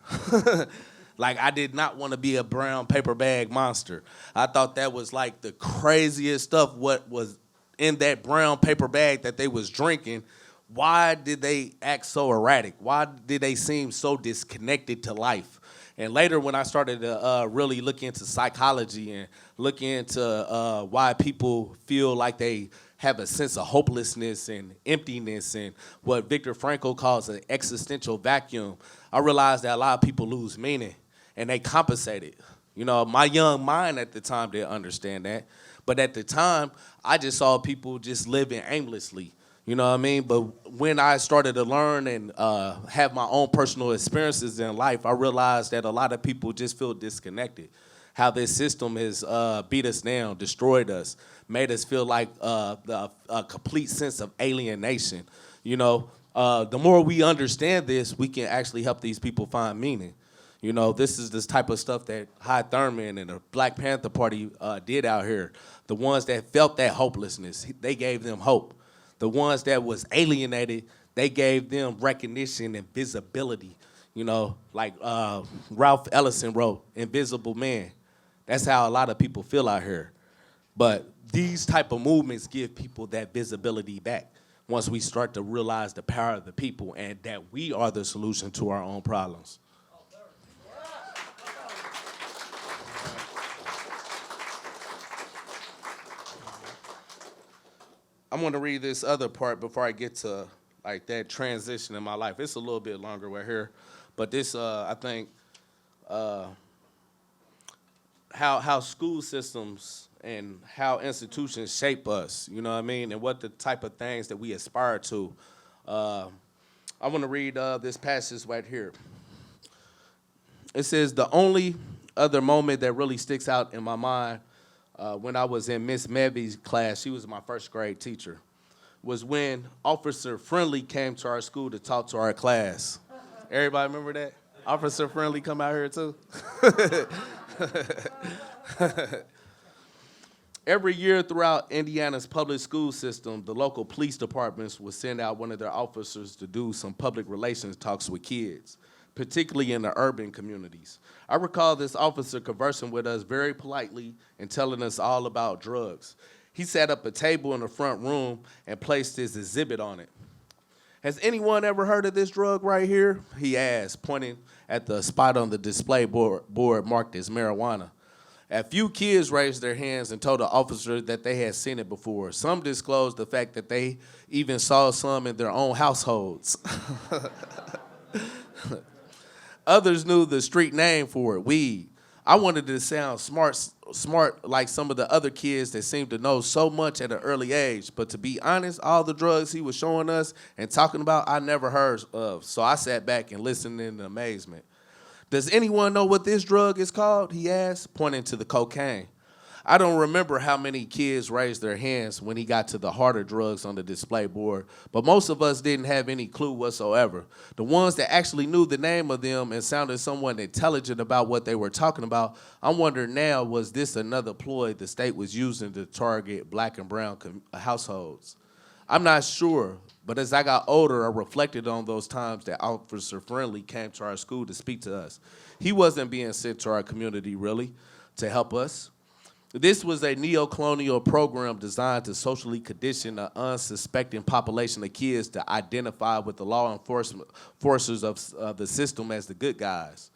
Like I did not want to be a brown paper bag monster. I thought that was like the craziest stuff, what was in that brown paper bag that they was drinking. Why did they act so erratic? Why did they seem so disconnected to life? And later when I started to really look into psychology and look into why people feel like they have a sense of hopelessness and emptiness and what Viktor Frankl calls an existential vacuum, I realized that a lot of people lose meaning and they compensate it. You know, my young mind at the time didn't understand that. But at the time, I just saw people just living aimlessly. You know what I mean? But when I started to learn and have my own personal experiences in life, I realized that a lot of people just feel disconnected. How this system has beat us down, destroyed us, made us feel like a complete sense of alienation. You know, the more we understand this, we can actually help these people find meaning. You know, this is this type of stuff that Thurman and the Black Panther Party did out here. The ones that felt that hopelessness, they gave them hope. The ones that was alienated, they gave them recognition and visibility. You know, like Ralph Ellison wrote, Invisible Man. That's how a lot of people feel out here. But these type of movements give people that visibility back once we start to realize the power of the people and that we are the solution to our own problems. I'm going to read this other part before I get to like that transition in my life. It's a little bit longer right here, but this I think how school systems and how institutions shape us. You know what I mean, and what the type of things that we aspire to. I want to read this passage right here. It says, the only other moment that really sticks out in my mind when I was in Miss Mevy's class, she was my first grade teacher, was when Officer Friendly came to our school to talk to our class. Everybody remember that? Officer Friendly come out here too? Every year throughout Indiana's public school system, the local police departments would send out one of their officers to do some public relations talks with kids. particularly in the urban communities. I recall this officer conversing with us very politely and telling us all about drugs. He set up a table in the front room and placed his exhibit on it. "Has anyone ever heard of this drug right here?" he asked, pointing at the spot on the display board marked as marijuana. A few kids raised their hands and told the officer that they had seen it before. Some disclosed the fact that they even saw some in their own households. Others knew the street name for it, weed. I wanted to sound smart like some of the other kids that seemed to know so much at an early age. But to be honest, all the drugs he was showing us and talking about, I never heard of. So I sat back and listened in amazement. "Does anyone know what this drug is called?" he asked, pointing to the cocaine. I don't remember how many kids raised their hands when he got to the harder drugs on the display board, but most of us didn't have any clue whatsoever. The ones that actually knew the name of them and sounded somewhat intelligent about what they were talking about, I'm wondering now, was this another ploy the state was using to target black and brown households? I'm not sure, but as I got older, I reflected on those times that Officer Friendly came to our school to speak to us. He wasn't being sent to our community, really, to help us. This was a neo-colonial program designed to socially condition an unsuspecting population of kids to identify with the law enforcement forces of the system as the good guys.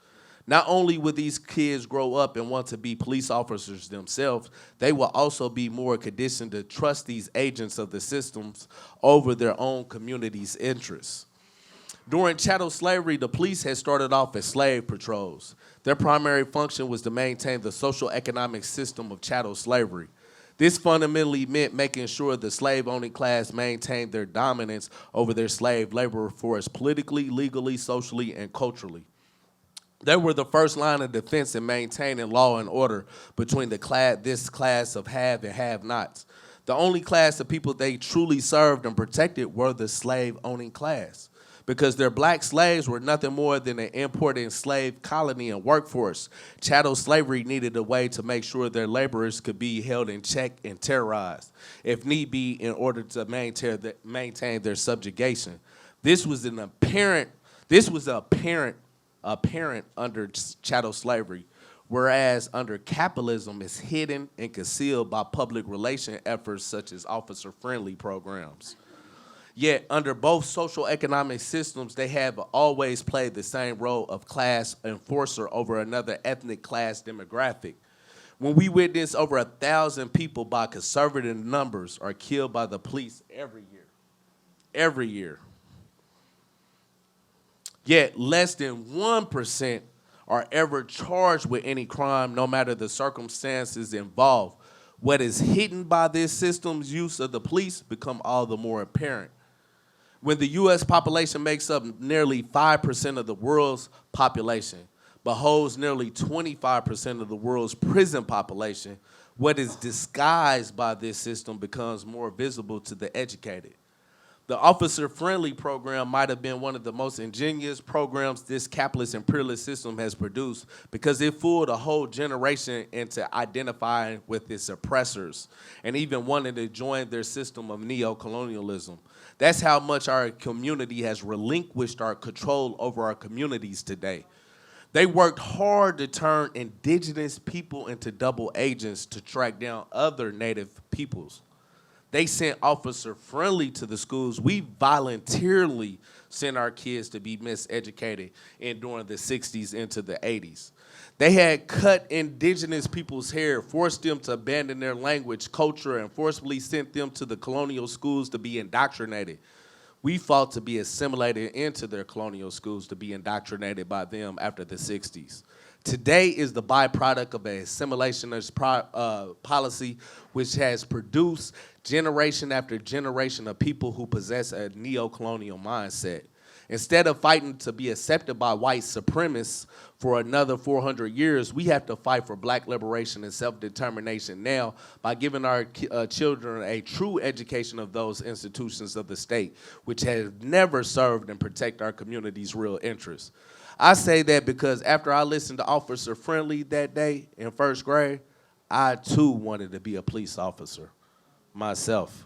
Not only would these kids grow up and want to be police officers themselves, they will also be more conditioned to trust these agents of the systems over their own community's interests. During chattel slavery, the police had started off as slave patrols. Their primary function was to maintain the social economic system of chattel slavery. This fundamentally meant making sure the slave-owning class maintained their dominance over their slave labor force politically, legally, socially, and culturally. They were the first line of defense in maintaining law and order between this class of have and have-nots. The only class of people they truly served and protected were the slave-owning class, because their black slaves were nothing more than an imported slave colony and workforce. Chattel slavery needed a way to make sure their laborers could be held in check and terrorized, if need be, in order to maintain their subjugation. This was apparent under chattel slavery, whereas under capitalism it's hidden and concealed by public relation efforts such as officer-friendly programs. Yet, under both social economic systems, they have always played the same role of class enforcer over another ethnic class demographic. When we witness over 1,000 people by conservative numbers are killed by the police every year. Yet, less than 1% are ever charged with any crime, no matter the circumstances involved. What is hidden by this system's use of the police become all the more apparent. When the U.S. population makes up nearly 5% of the world's population, but holds nearly 25% of the world's prison population, what is disguised by this system becomes more visible to the educated. The officer-friendly program might have been one of the most ingenious programs this capitalist imperialist system has produced, because it fooled a whole generation into identifying with its oppressors and even wanting to join their system of neo-colonialism. That's how much our community has relinquished our control over our communities today. They worked hard to turn indigenous people into double agents to track down other native peoples. They sent officer-friendly to the schools. We voluntarily sent our kids to be miseducated during the 60s into the 80s. They had cut indigenous people's hair, forced them to abandon their language, culture, and forcibly sent them to the colonial schools to be indoctrinated. We fought to be assimilated into their colonial schools to be indoctrinated by them after the 60s. Today is the byproduct of an assimilationist policy which has produced generation after generation of people who possess a neo-colonial mindset. Instead of fighting to be accepted by white supremacists for another 400 years, we have to fight for black liberation and self-determination now by giving our children a true education of those institutions of the state, which have never served and protect our community's real interests. I say that because after I listened to Officer Friendly that day in first grade, I too wanted to be a police officer myself.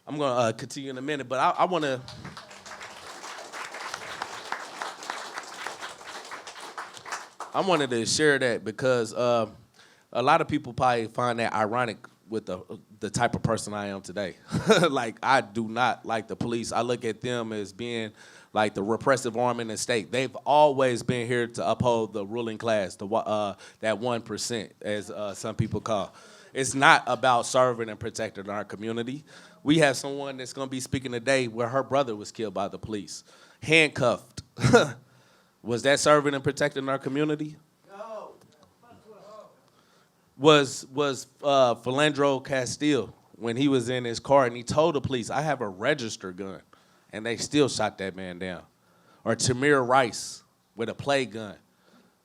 I'm going to continue in a minute, but I want to... I wanted to share that because a lot of people probably find that ironic with the type of person I am today. Like, I do not like the police. I look at them as being like the repressive arm in the state. They've always been here to uphold the ruling class, that 1%, as some people call. It's not about serving and protecting our community. We have someone that's going to be speaking today where her brother was killed by the police, handcuffed. Was that serving and protecting our community? No. Was Philandro Castile, when he was in his car and he told the police, I have a registered gun, and they still shot that man down. Or Tamir Rice with a play gun.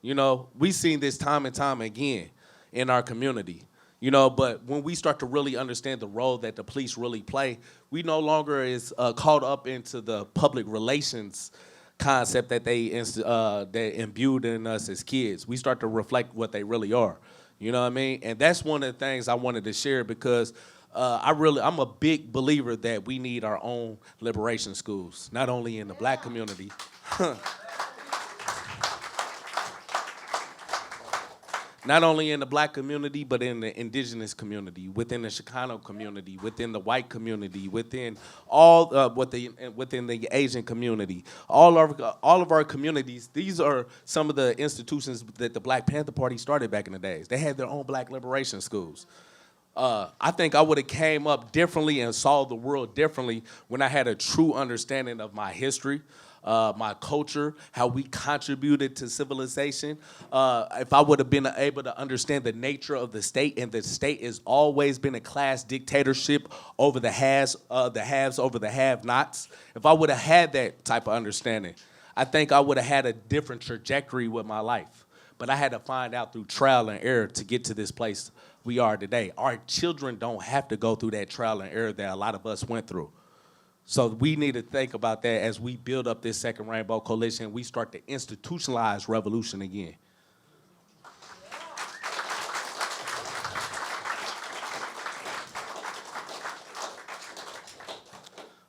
You know, we've seen this time and time again in our community. You know, but when we start to really understand the role that the police really play, we no longer is caught up into the public relations concept that they imbued in us as kids. We start to reflect what they really are. You know what I mean? And that's one of the things I wanted to share because I'm a big believer that we need our own liberation schools, not only in the black community. Not only in the black community, but in the indigenous community, within the Chicano community, within the white community, within within the Asian community, all of our communities. These are some of the institutions that the Black Panther Party started back in the days. They had their own black liberation schools. I think I would have came up differently and saw the world differently when I had a true understanding of my history, my culture, how we contributed to civilization. If I would have been able to understand the nature of the state, and the state has always been a class dictatorship over the haves over the have-nots. If I would have had that type of understanding, I think I would have had a different trajectory with my life. But I had to find out through trial and error to get to this place we are today. Our children don't have to go through that trial and error that a lot of us went through. So we need to think about that as we build up this Second Rainbow Coalition. We start to institutionalize revolution again.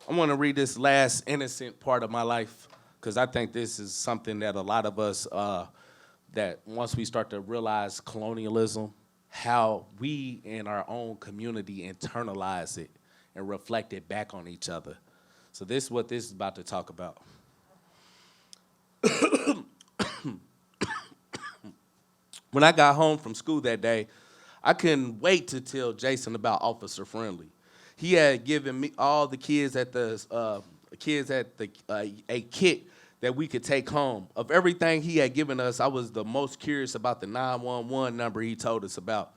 I want to read this last innocent part of my life because I think this is something that a lot of us, that once we start to realize colonialism, how we in our own community internalize it and reflect it back on each other. So this is what this is about to talk about. When I got home from school that day, I couldn't wait to tell Jason about Officer Friendly. He had given me all the kids at a kit that we could take home. Of everything he had given us, I was the most curious about the 911 number he told us about.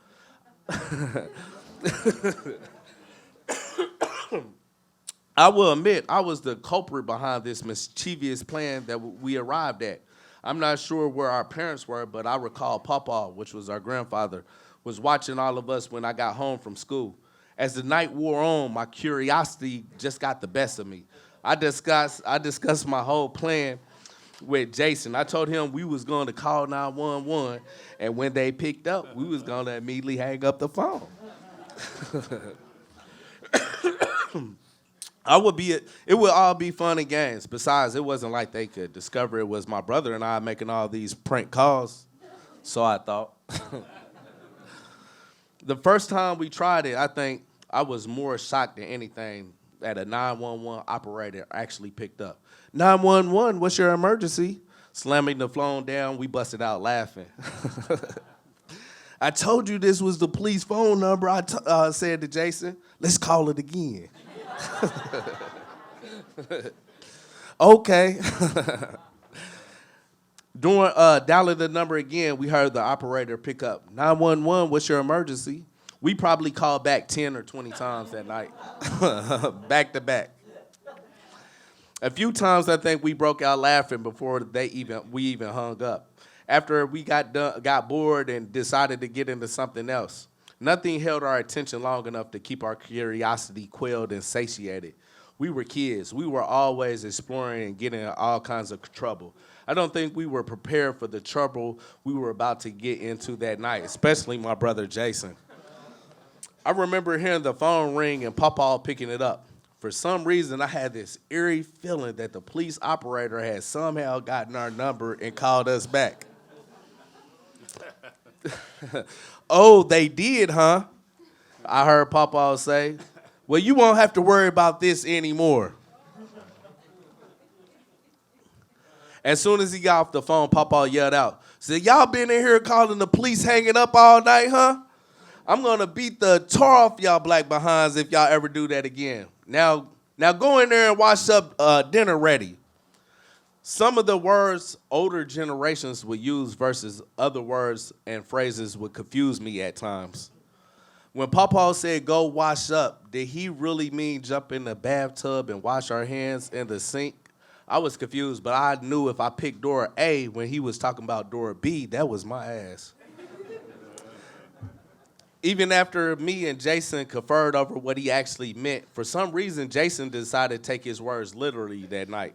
I will admit, I was the culprit behind this mischievous plan that we arrived at. I'm not sure where our parents were, but I recall Papa, which was our grandfather, was watching all of us when I got home from school. As the night wore on, my curiosity just got the best of me. I discussed my whole plan with Jason. I told him we was going to call 911, and when they picked up, we was going to immediately hang up the phone. It would all be fun and games. Besides, it wasn't like they could discover it was my brother and I making all these prank calls. So I thought. The first time we tried it, I think I was more shocked than anything that a 911 operator actually picked up. 911, what's your emergency? Slamming the phone down, we busted out laughing. I told you this was the police phone number, I said to Jason. Let's call it again. Okay. During dialing the number again, we heard the operator pick up, 911, what's your emergency? We probably called back 10 or 20 times that night, back to back. A few times I think we broke out laughing before we even hung up. After we got bored and decided to get into something else. Nothing held our attention long enough to keep our curiosity quelled and satiated. We were kids. We were always exploring and getting in all kinds of trouble. I don't think we were prepared for the trouble we were about to get into that night, especially my brother Jason. I remember hearing the phone ring and Papa picking it up. For some reason, I had this eerie feeling that the police operator had somehow gotten our number and called us back. Oh, they did, huh? I heard Papa say. Well, you won't have to worry about this anymore. As soon as he got off the phone, Papa yelled out, said, y'all been in here calling the police hanging up all night, huh? I'm going to beat the tar off y'all black behinds if y'all ever do that again. Now go in there and wash up dinner ready. Some of the words older generations would use versus other words and phrases would confuse me at times. When Papa said go wash up, did he really mean jump in the bathtub and wash our hands in the sink? I was confused, but I knew if I picked door A when he was talking about door B, that was my ass. Even after me and Jason conferred over what he actually meant, for some reason, Jason decided to take his words literally that night.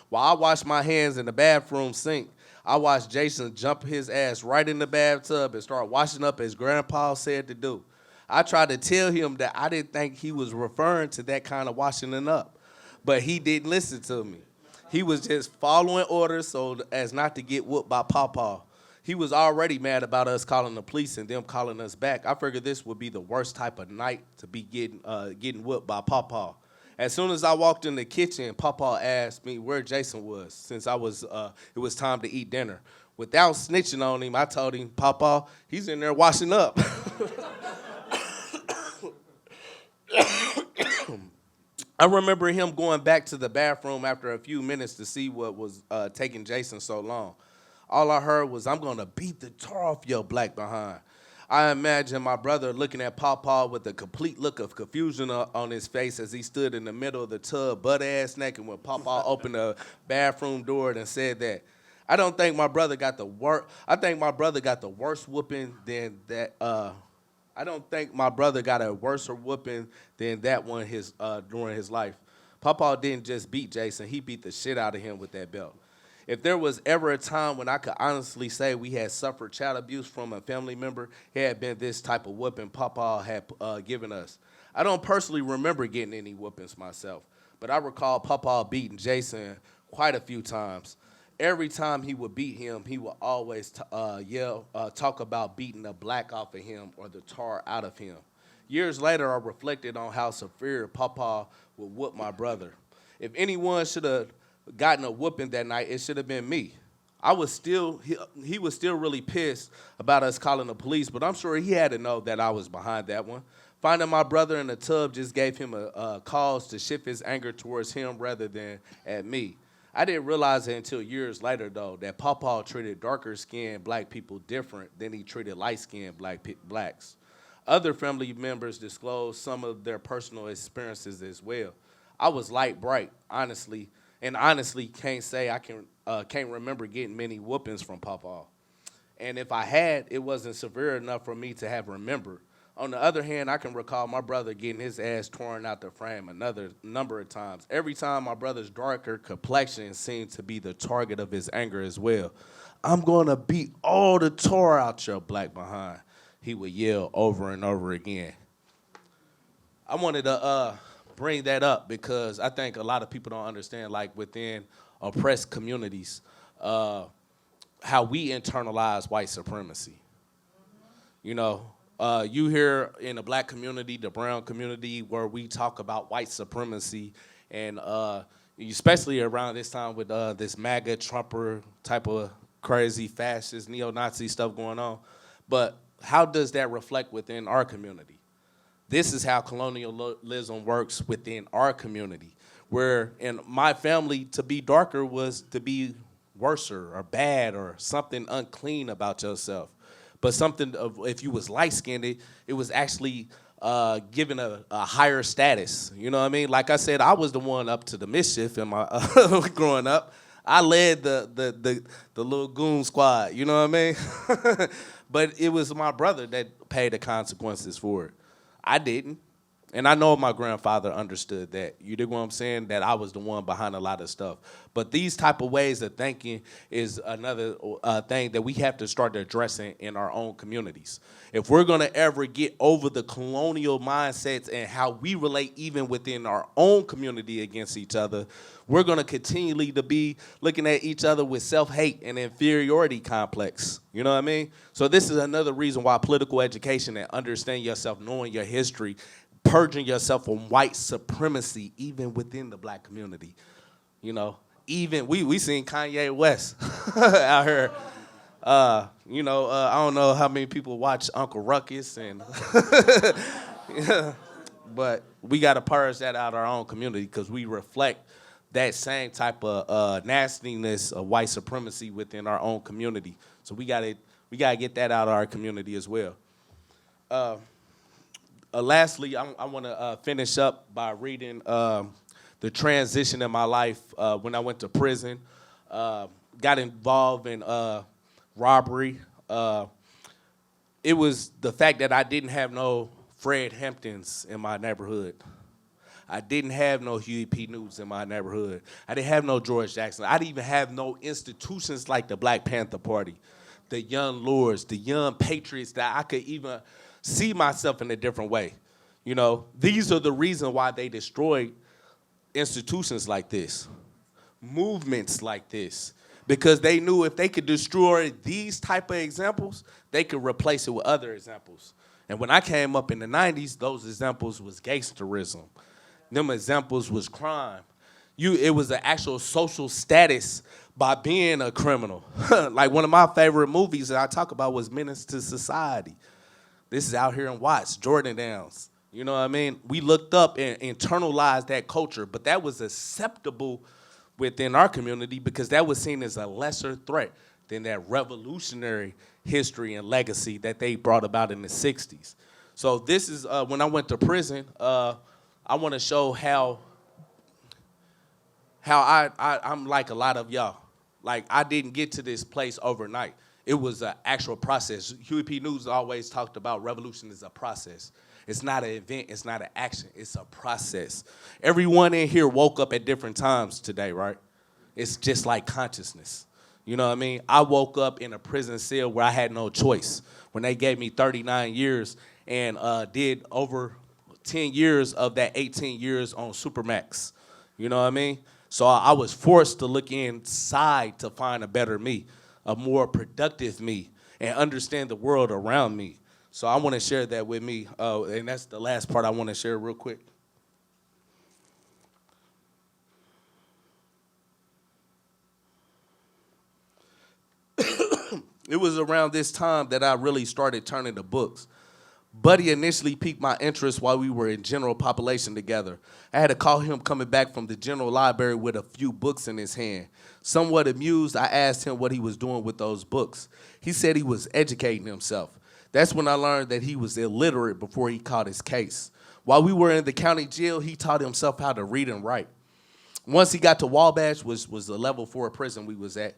While I washed my hands in the bathroom sink, I watched Jason jump his ass right in the bathtub and start washing up as Grandpa said to do. I tried to tell him that I didn't think he was referring to that kind of washing it up, but he didn't listen to me. He was just following orders so as not to get whooped by Papa. He was already mad about us calling the police and them calling us back. I figured this would be the worst type of night to be getting whooped by Papa. As soon as I walked in the kitchen, Papa asked me where Jason was, since it was time to eat dinner. Without snitching on him, I told him, Papa, he's in there washing up. I remember him going back to the bathroom after a few minutes to see what was taking Jason so long. All I heard was, I'm going to beat the tar off your black behind. I imagine my brother looking at Papa with a complete look of confusion on his face as he stood in the middle of the tub, butt-ass naked, when Papa opened the bathroom door and said that. I don't think my brother got the worst. I think my brother got the worst whooping than that. I don't think my brother got a worse whooping than that one during his life. Papa didn't just beat Jason; he beat the shit out of him with that belt. If there was ever a time when I could honestly say we had suffered child abuse from a family member, it had been this type of whooping Papa had given us. I don't personally remember getting any whoopings myself, but I recall Papa beating Jason quite a few times. Every time he would beat him, he would always talk about beating the black off of him or the tar out of him. Years later, I reflected on how severe Papa would whoop my brother. If anyone should have gotten a whooping that night, it should have been me. He was still really pissed about us calling the police, but I'm sure he had to know that I was behind that one. Finding my brother in the tub just gave him a cause to shift his anger towards him rather than at me. I didn't realize it until years later, though, that Papa treated darker-skinned black people different than he treated light-skinned blacks. Other family members disclosed some of their personal experiences as well. I was light bright, honestly can't say I can't remember getting many whoopings from Papa. And if I had, it wasn't severe enough for me to have remembered. On the other hand, I can recall my brother getting his ass torn out the frame another number of times. Every time my brother's darker complexion seemed to be the target of his anger as well. I'm going to beat all the tar out your black behind, he would yell over and over again. I wanted to bring that up because I think a lot of people don't understand, like within oppressed communities, how we internalize white supremacy. You know, you hear in the black community, the brown community, where we talk about white supremacy, and especially around this time with this MAGA Trumper type of crazy fascist neo-Nazi stuff going on. But how does that reflect within our community? This is how colonialism works within our community, where in my family, to be darker was to be worser or bad or something unclean about yourself. But something if you was light-skinned, it was actually given a higher status. You know what I mean? Like I said, I was the one up to the mischief in my growing up. I led the little goon squad. You know what I mean? But it was my brother that paid the consequences for it. I didn't. And I know my grandfather understood that. You dig what I'm saying? That I was the one behind a lot of stuff. But these type of ways of thinking is another thing that we have to start addressing in our own communities. If we're going to ever get over the colonial mindsets and how we relate even within our own community against each other, we're going to continually to be looking at each other with self-hate and inferiority complex. You know what I mean? So this is another reason why political education and understanding yourself, knowing your history, purging yourself from white supremacy, even within the black community. You know, even we seen Kanye West out here. I don't know how many people watch Uncle Ruckus, and but we got to purge that out of our own community because we reflect that same type of nastiness of white supremacy within our own community. So we gotta get that out of our community as well. Lastly, I want to finish up by reading the transition in my life when I went to prison. Got involved in robbery. It was the fact that I didn't have no Fred Hamptons in my neighborhood. I didn't have no Huey P. Newtons in my neighborhood. I didn't have no George Jackson. I didn't even have no institutions like the Black Panther Party, the Young Lords, the Young Patriots that I could even see myself in a different way. You know, these are the reasons why they destroyed institutions like this, movements like this, because they knew if they could destroy these type of examples, they could replace it with other examples. And when I came up in the 90s, those examples was gangsterism. Them examples was crime. It was an actual social status by being a criminal. Like one of my favorite movies that I talk about was Menace to Society. This is out here in Watts, Jordan Downs. You know what I mean? We looked up and internalized that culture, but that was acceptable within our community because that was seen as a lesser threat than that revolutionary history and legacy that they brought about in the 60s. So this is, when I went to prison, I want to show how I'm like a lot of y'all. Like, I didn't get to this place overnight. It was an actual process. Huey P. Newton always talked about revolution as a process. It's not an event, it's not an action, it's a process. Everyone in here woke up at different times today, right? It's just like consciousness. You know what I mean? I woke up in a prison cell where I had no choice. When they gave me 39 years and did over 10 years of that 18 years on Supermax. You know what I mean? So I was forced to look inside to find a better me, a more productive me, and understand the world around me. So I want to share that with me, and that's the last part I want to share real quick. It was around this time that I really started turning to books. Buddy initially piqued my interest while we were in general population together. I had to call him coming back from the general library with a few books in his hand. Somewhat amused, I asked him what he was doing with those books. He said he was educating himself. That's when I learned that he was illiterate before he caught his case. While we were in the county jail, he taught himself how to read and write. Once he got to Wabash, was the level 4 prison we was at,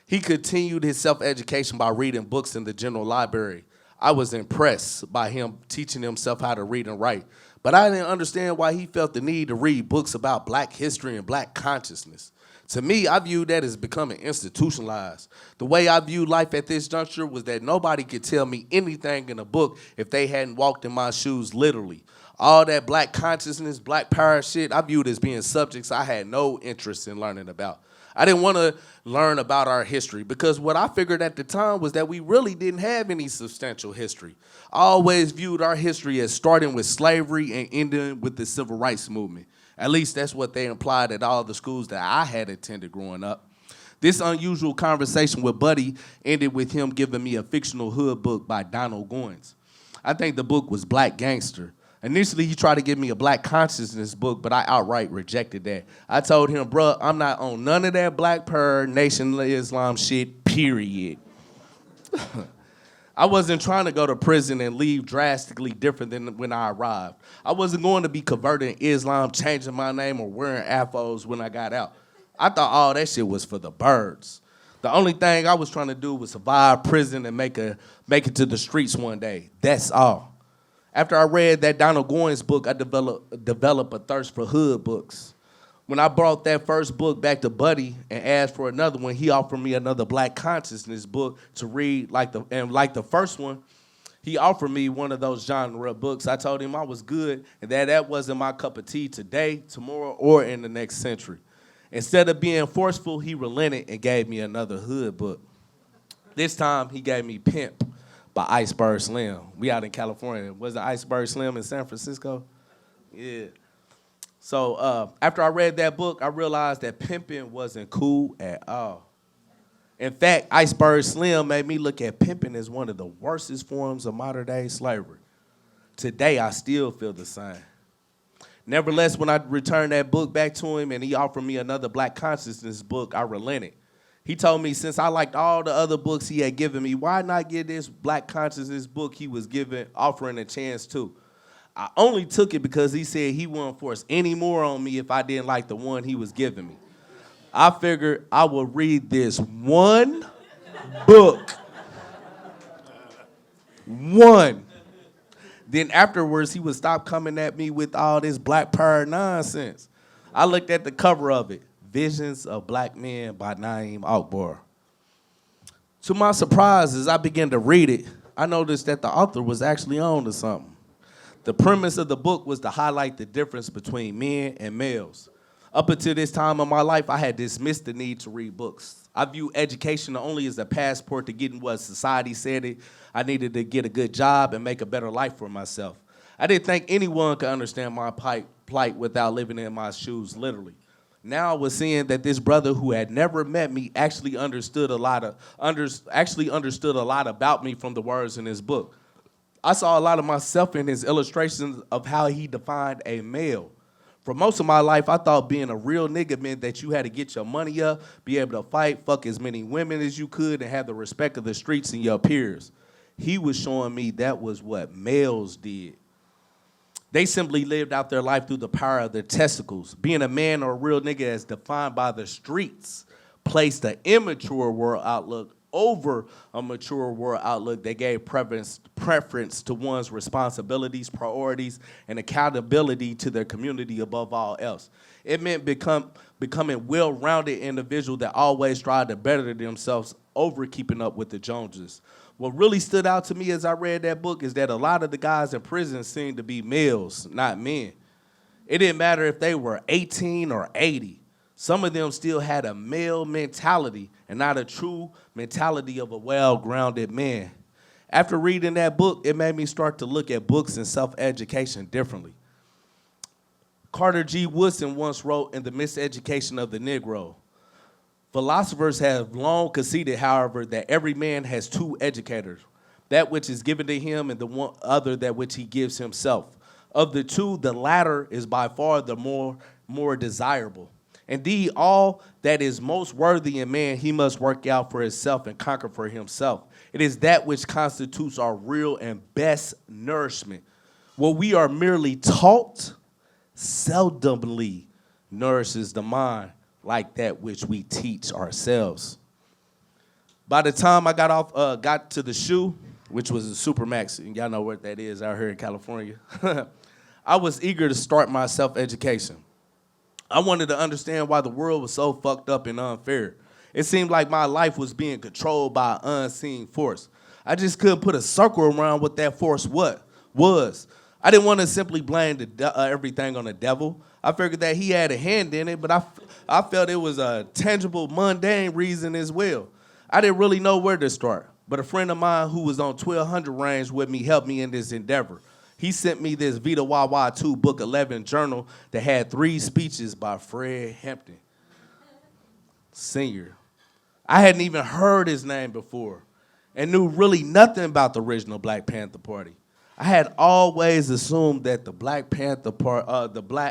he continued his self-education by reading books in the general library. I was impressed by him teaching himself how to read and write, but I didn't understand why he felt the need to read books about black history and black consciousness. To me, I viewed that as becoming institutionalized. The way I viewed life at this juncture was that nobody could tell me anything in a book if they hadn't walked in my shoes literally. All that black consciousness, black power shit, I viewed as being subjects I had no interest in learning about. I didn't want to learn about our history because what I figured at the time was that we really didn't have any substantial history. I always viewed our history as starting with slavery and ending with the civil rights movement. At least that's what they implied at all the schools that I had attended growing up. This unusual conversation with Buddy ended with him giving me a fictional hood book by Donald Goines. I think the book was Black Gangster. Initially, he tried to give me a black consciousness book, but I outright rejected that. I told him, bruh, I'm not on none of that Black Power, Nation of Islam shit, period. I wasn't trying to go to prison and leave drastically different than when I arrived. I wasn't going to be converting Islam, changing my name, or wearing afros when I got out. I thought all that shit was for the birds. The only thing I was trying to do was survive prison and make it to the streets one day. That's all. After I read that Donald Goines book, I developed a thirst for hood books. When I brought that first book back to Buddy and asked for another one, he offered me another Black Consciousness book to read, like the first one, he offered me one of those genre books. I told him I was good and that wasn't my cup of tea today, tomorrow, or in the next century. Instead of being forceful, he relented and gave me another hood book. This time, he gave me Pimp by Iceberg Slim. We out in California. Was it Iceberg Slim in San Francisco? Yeah. So after I read that book, I realized that pimping wasn't cool at all. In fact, Iceberg Slim made me look at pimping as one of the worstest forms of modern-day slavery. Today, I still feel the same. Nevertheless, when I returned that book back to him and he offered me another Black Consciousness book, I relented. He told me since I liked all the other books he had given me, why not give this Black Consciousness book he was offering a chance to? I only took it because he said he wouldn't force any more on me if I didn't like the one he was giving me. I figured I would read this one book. One. Then afterwards, he would stop coming at me with all this Black Power nonsense. I looked at the cover of it, Visions of Black Men by Naeem Akbar. To my surprise, as I began to read it, I noticed that the author was actually on to something. The premise of the book was to highlight the difference between men and males. Up until this time of my life, I had dismissed the need to read books. I view education only as a passport to getting what society said I needed to get a good job and make a better life for myself. I didn't think anyone could understand my plight without living in my shoes, literally. Now I was seeing that this brother who had never met me actually understood a lot about me from the words in his book. I saw a lot of myself in his illustrations of how he defined a male. For most of my life, I thought being a real nigga meant that you had to get your money up, be able to fight, fuck as many women as you could, and have the respect of the streets and your peers. He was showing me that was what males did. They simply lived out their life through the power of their testicles. Being a man or a real nigga as defined by the streets placed an immature world outlook over a mature world outlook that gave preference to one's responsibilities, priorities, and accountability to their community above all else. It meant becoming well-rounded individual that always tried to better themselves over keeping up with the Joneses. What really stood out to me as I read that book is that a lot of the guys in prison seemed to be males, not men. It didn't matter if they were 18 or 80. Some of them still had a male mentality and not a true mentality of a well-grounded man. After reading that book, it made me start to look at books and self-education differently. Carter G. Woodson once wrote in The Miseducation of the Negro, philosophers have long conceded, however, that every man has two educators, that which is given to him and the one other that which he gives himself. Of the two, the latter is by far the more desirable. Indeed, all that is most worthy in man, he must work out for himself and conquer for himself. It is that which constitutes our real and best nourishment. What we are merely taught seldomly nourishes the mind like that which we teach ourselves. By the time I got to the shoe, which was a Supermax, and y'all know what that is out here in California, I was eager to start my self-education. I wanted to understand why the world was so fucked up and unfair. It seemed like my life was being controlled by an unseen force. I just couldn't put a circle around what that force was. I didn't want to simply blame everything on the devil. I figured that he had a hand in it, but I felt it was a tangible, mundane reason as well. I didn't really know where to start, but a friend of mine who was on 1200 range with me helped me in this endeavor. He sent me this Vita Wawa 2 Book 11 journal that had 3 speeches by Fred Hampton, Sr. I hadn't even heard his name before and knew really nothing about the original Black Panther Party. I had always assumed that the Black Panther Party,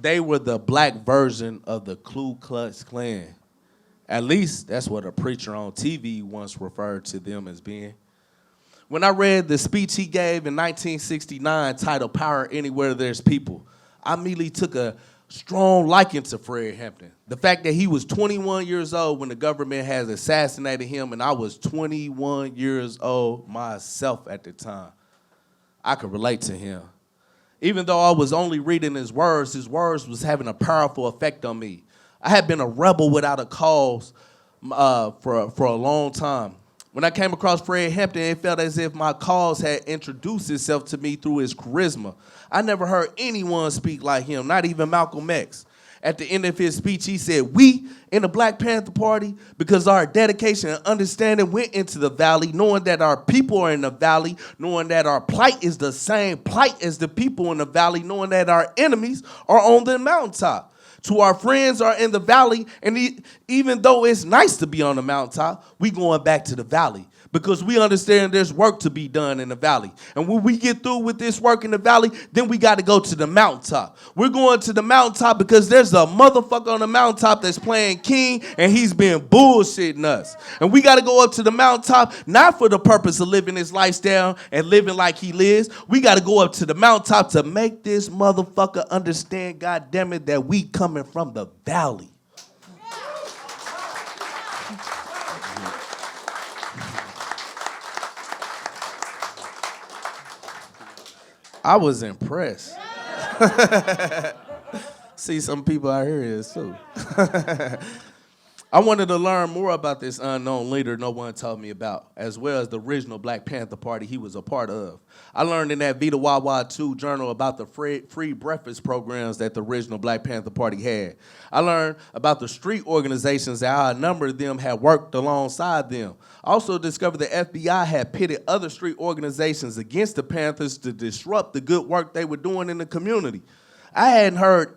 they were the black version of the Ku Klux Klan. At least that's what a preacher on TV once referred to them as being. When I read the speech he gave in 1969 titled Power Anywhere There's People, I immediately took a strong liking to Fred Hampton. The fact that he was 21 years old when the government has assassinated him, and I was 21 years old myself at the time. I could relate to him. Even though I was only reading his words was having a powerful effect on me. I had been a rebel without a cause for a long time. When I came across Fred Hampton, it felt as if my cause had introduced itself to me through his charisma. I never heard anyone speak like him, not even Malcolm X. At the end of his speech, he said, "We in the Black Panther Party, because our dedication and understanding went into the valley, knowing that our people are in the valley, knowing that our plight is the same plight as the people in the valley, knowing that our enemies are on the mountaintop. To our friends are in the valley, and even though it's nice to be on the mountaintop, we going back to the valley because we understand there's work to be done in the valley. And when we get through with this work in the valley, then we got to go to the mountaintop. We're going to the mountaintop because there's a motherfucker on the mountaintop that's playing king, and he's been bullshitting us. And we got to go up to the mountaintop, not for the purpose of living his lifestyle and living like he lives. We got to go up to the mountaintop to make this motherfucker understand, goddammit, that we coming from the valley. I was impressed. See, some people out here is too. I wanted to learn more about this unknown leader no one told me about, as well as the original Black Panther Party he was a part of. I learned in that Vita Wawa 2 journal about the free breakfast programs that the original Black Panther Party had. I learned about the street organizations and how a number of them had worked alongside them. I also discovered the FBI had pitted other street organizations against the Panthers to disrupt the good work they were doing in the community. I hadn't heard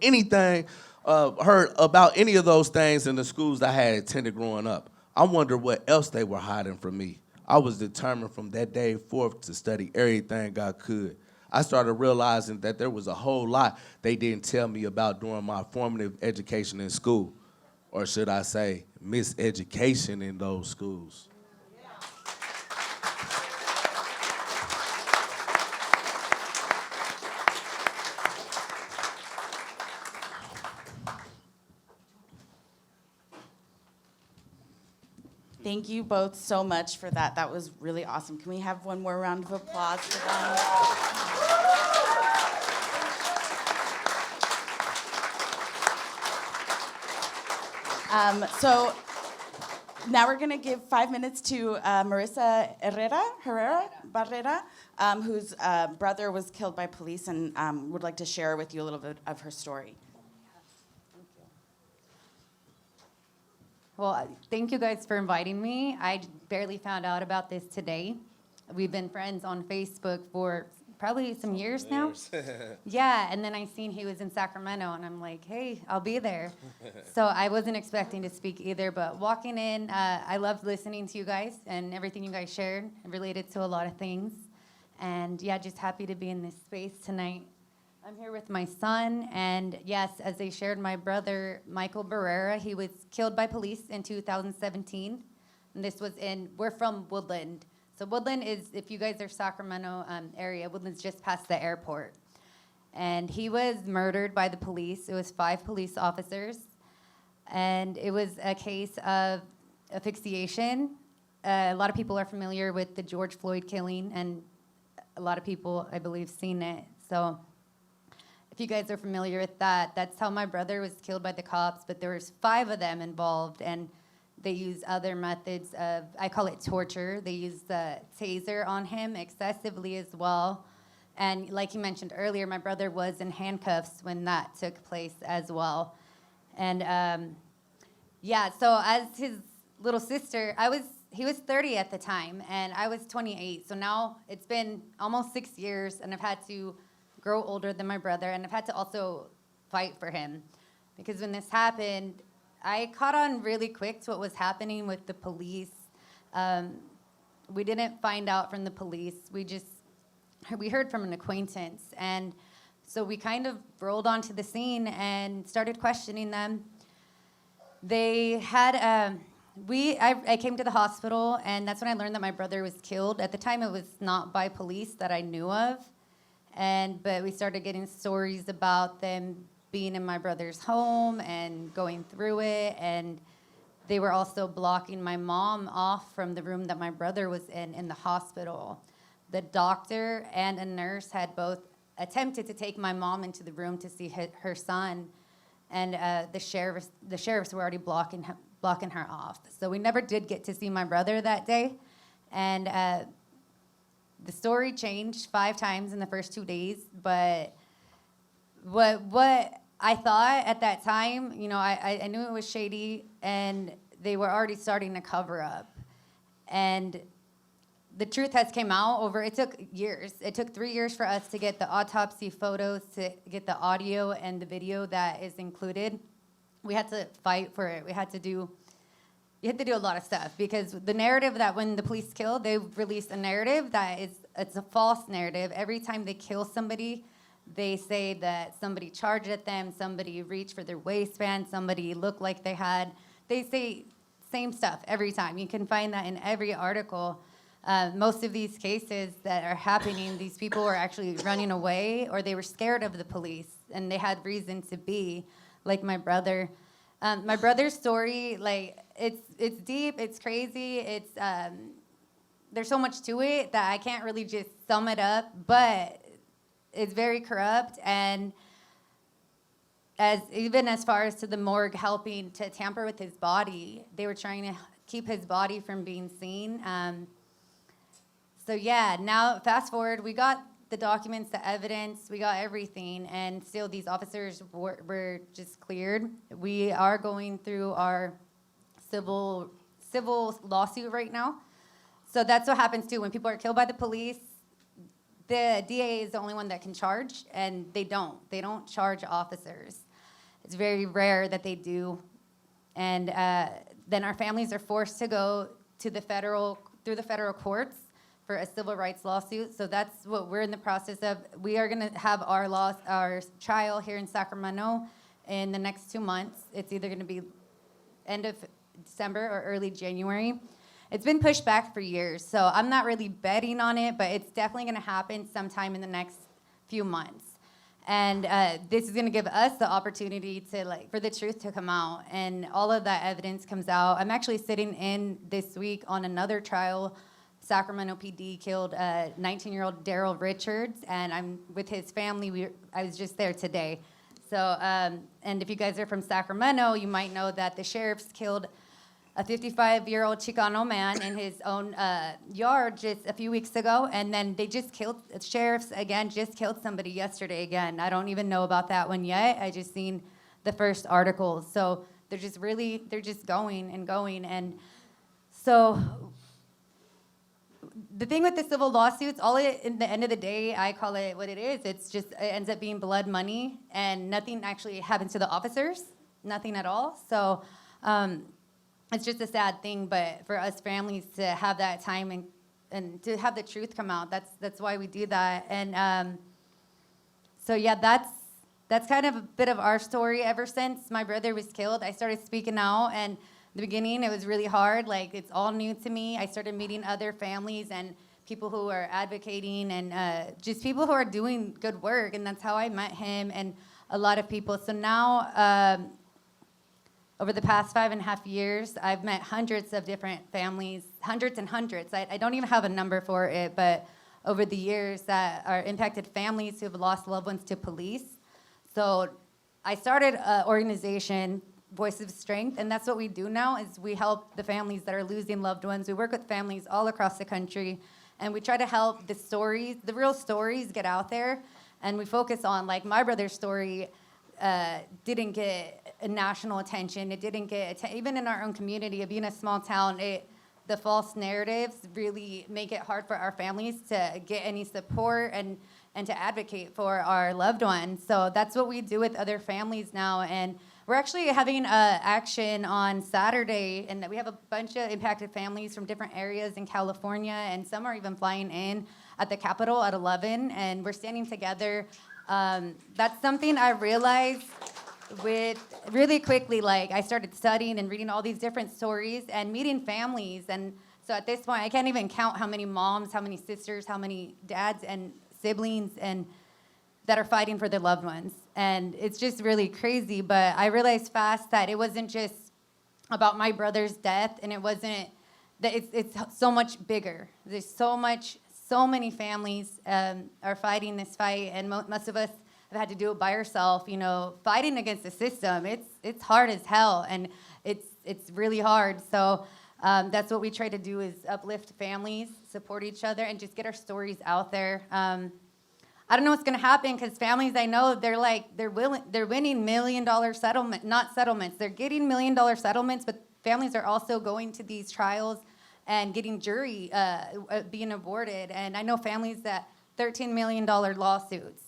about any of those things in the schools I had attended growing up. I wonder what else they were hiding from me. I was determined from that day forth to study everything I could. I started realizing that there was a whole lot they didn't tell me about during my formative education in school. Or should I say, miseducation in those schools. Thank you both so much for that. That was really awesome. Can we have one more round of applause for them? So now we're going to give 5 minutes to Marissa Herrera Barrera, whose brother was killed by police and would like to share with you a little bit of her story. Well, thank you guys for inviting me. I barely found out about this today. We've been friends on Facebook for probably some years now. Yeah, and then I seen he was in Sacramento, and I'm like, hey, I'll be there. So I wasn't expecting to speak either, but walking in, I loved listening to you guys and everything you guys shared. It related to a lot of things. And yeah, just happy to be in this space tonight. I'm here with my son, and yes, as they shared, my brother, Michael Barrera, he was killed by police in 2017. And this was we're from Woodland. So Woodland is, if you guys are Sacramento area, Woodland's just past the airport. And he was murdered by the police. It was 5 police officers. And it was a case of asphyxiation. A lot of people are familiar with the George Floyd killing, and a lot of people, I believe, seen it. So if you guys are familiar with that, that's how my brother was killed by the cops, but there was 5 of them involved, and they used other methods of, I call it torture. They used the taser on him excessively as well. And like you mentioned earlier, my brother was in handcuffs when that took place as well. And yeah, so as his little sister, he was 30 at the time, and I was 28. So now it's been almost 6 years, and I've had to grow older than my brother, and I've had to also fight for him. Because when this happened, I caught on really quick to what was happening with the police. We didn't find out from the police. We heard from an acquaintance. And so we kind of rolled onto the scene and started questioning them. They had, I came to the hospital, and that's when I learned that my brother was killed. At the time, it was not by police that I knew of. But we started getting stories about them being in my brother's home and going through it, and they were also blocking my mom off from the room that my brother was in the hospital. the doctor and a nurse had both attempted to take my mom into the room to see her son, and the sheriffs were already blocking her off. So we never did get to see my brother that day, and the story changed 5 times in the first 2 days. But what I thought at that time, you know, I knew it was shady, and they were already starting to cover up, and the truth has came out over, it took years. It took 3 years for us to get the autopsy photos, to get the audio and the video that is included. We had to fight for it. You had to do a lot of stuff, because the narrative that when the police killed, they released a narrative that it's a false narrative. Every time they kill somebody, they say that somebody charged at them, somebody reached for their waistband, somebody looked like they say same stuff every time. You can find that in every article. Most of these cases that are happening, these people were actually running away, or they were scared of the police, and they had reason to be, like my brother. My brother's story, like, it's deep, it's crazy, there's so much to it that I can't really just sum it up, but it's very corrupt, and even as far as to the morgue helping to tamper with his body, they were trying to keep his body from being seen. So yeah, now fast forward, we got the documents, the evidence, we got everything, and still these officers were just cleared. We are going through our civil lawsuit right now. So that's what happens too. When people are killed by the police, the DA is the only one that can charge, and they don't charge officers. It's very rare that they do. And then our families are forced to go to through the federal courts for a civil rights lawsuit. So that's what we're in the process of. We are gonna have our trial here in Sacramento in the next 2 months. It's either gonna be end of December or early January. It's been pushed back for years, so I'm not really betting on it, but it's definitely gonna happen sometime in the next few months. And this is gonna give us the opportunity to, for the truth to come out, and all of that evidence comes out. I'm actually sitting in this week on another trial. Sacramento PD killed 19-year-old Daryl Richards, and I'm with his family. I was just there today. So, and if you guys are from Sacramento, you might know that the sheriffs killed a 55-year-old Chicano man in his own yard just a few weeks ago, and then they just killed, sheriffs again just killed somebody yesterday again. I don't even know about that one yet. I just seen the first articles. So they're just going and going. And so the thing with the civil lawsuits, in the end of the day, I call it what it is. It ends up being blood money, and nothing actually happens to the officers, nothing at all. So it's just a sad thing, but for us families to have that time and to have the truth come out, that's why we do that. And so yeah, that's kind of a bit of our story. Ever since my brother was killed, I started speaking out, and in the beginning, it was really hard. It's all new to me. I started meeting other families and people who are advocating, and just people who are doing good work, and that's how I met him and a lot of people. So now, over the past 5.5 years, I've met hundreds of different families, hundreds and hundreds. I don't even have a number for it, but over the years that are impacted families who have lost loved ones to police. So I started an organization, Voice of Strength, and that's what we do now, is we help the families that are losing loved ones. We work with families all across the country, and we try to help the real stories get out there, and we focus on, my brother's story didn't get national attention. It didn't get, even in our own community, of being a small town, the false narratives really make it hard for our families to get any support and to advocate for our loved ones. So that's what we do with other families now, and we're actually having an action on Saturday, and we have a bunch of impacted families from different areas in California, and some are even flying in at the Capitol at 11, and we're standing together. That's something I realized really quickly. I started studying and reading all these different stories and meeting families, and so at this point, I can't even count how many moms, how many sisters, how many dads and siblings and that are fighting for their loved ones. And it's just really crazy, but I realized fast that it wasn't just about my brother's death, and it wasn't that it's so much bigger. There's so so many families are fighting this fight, and most of us have had to do it by ourselves. You know, fighting against the system, it's hard as hell, and it's really hard. So that's what we try to do, is uplift families, support each other, and just get our stories out there. I don't know what's gonna happen, because families I know, they're winning $1 million not settlements. They're getting $1 million settlements, but families are also going to these trials and getting jury being awarded. And I know families that $13 million lawsuits,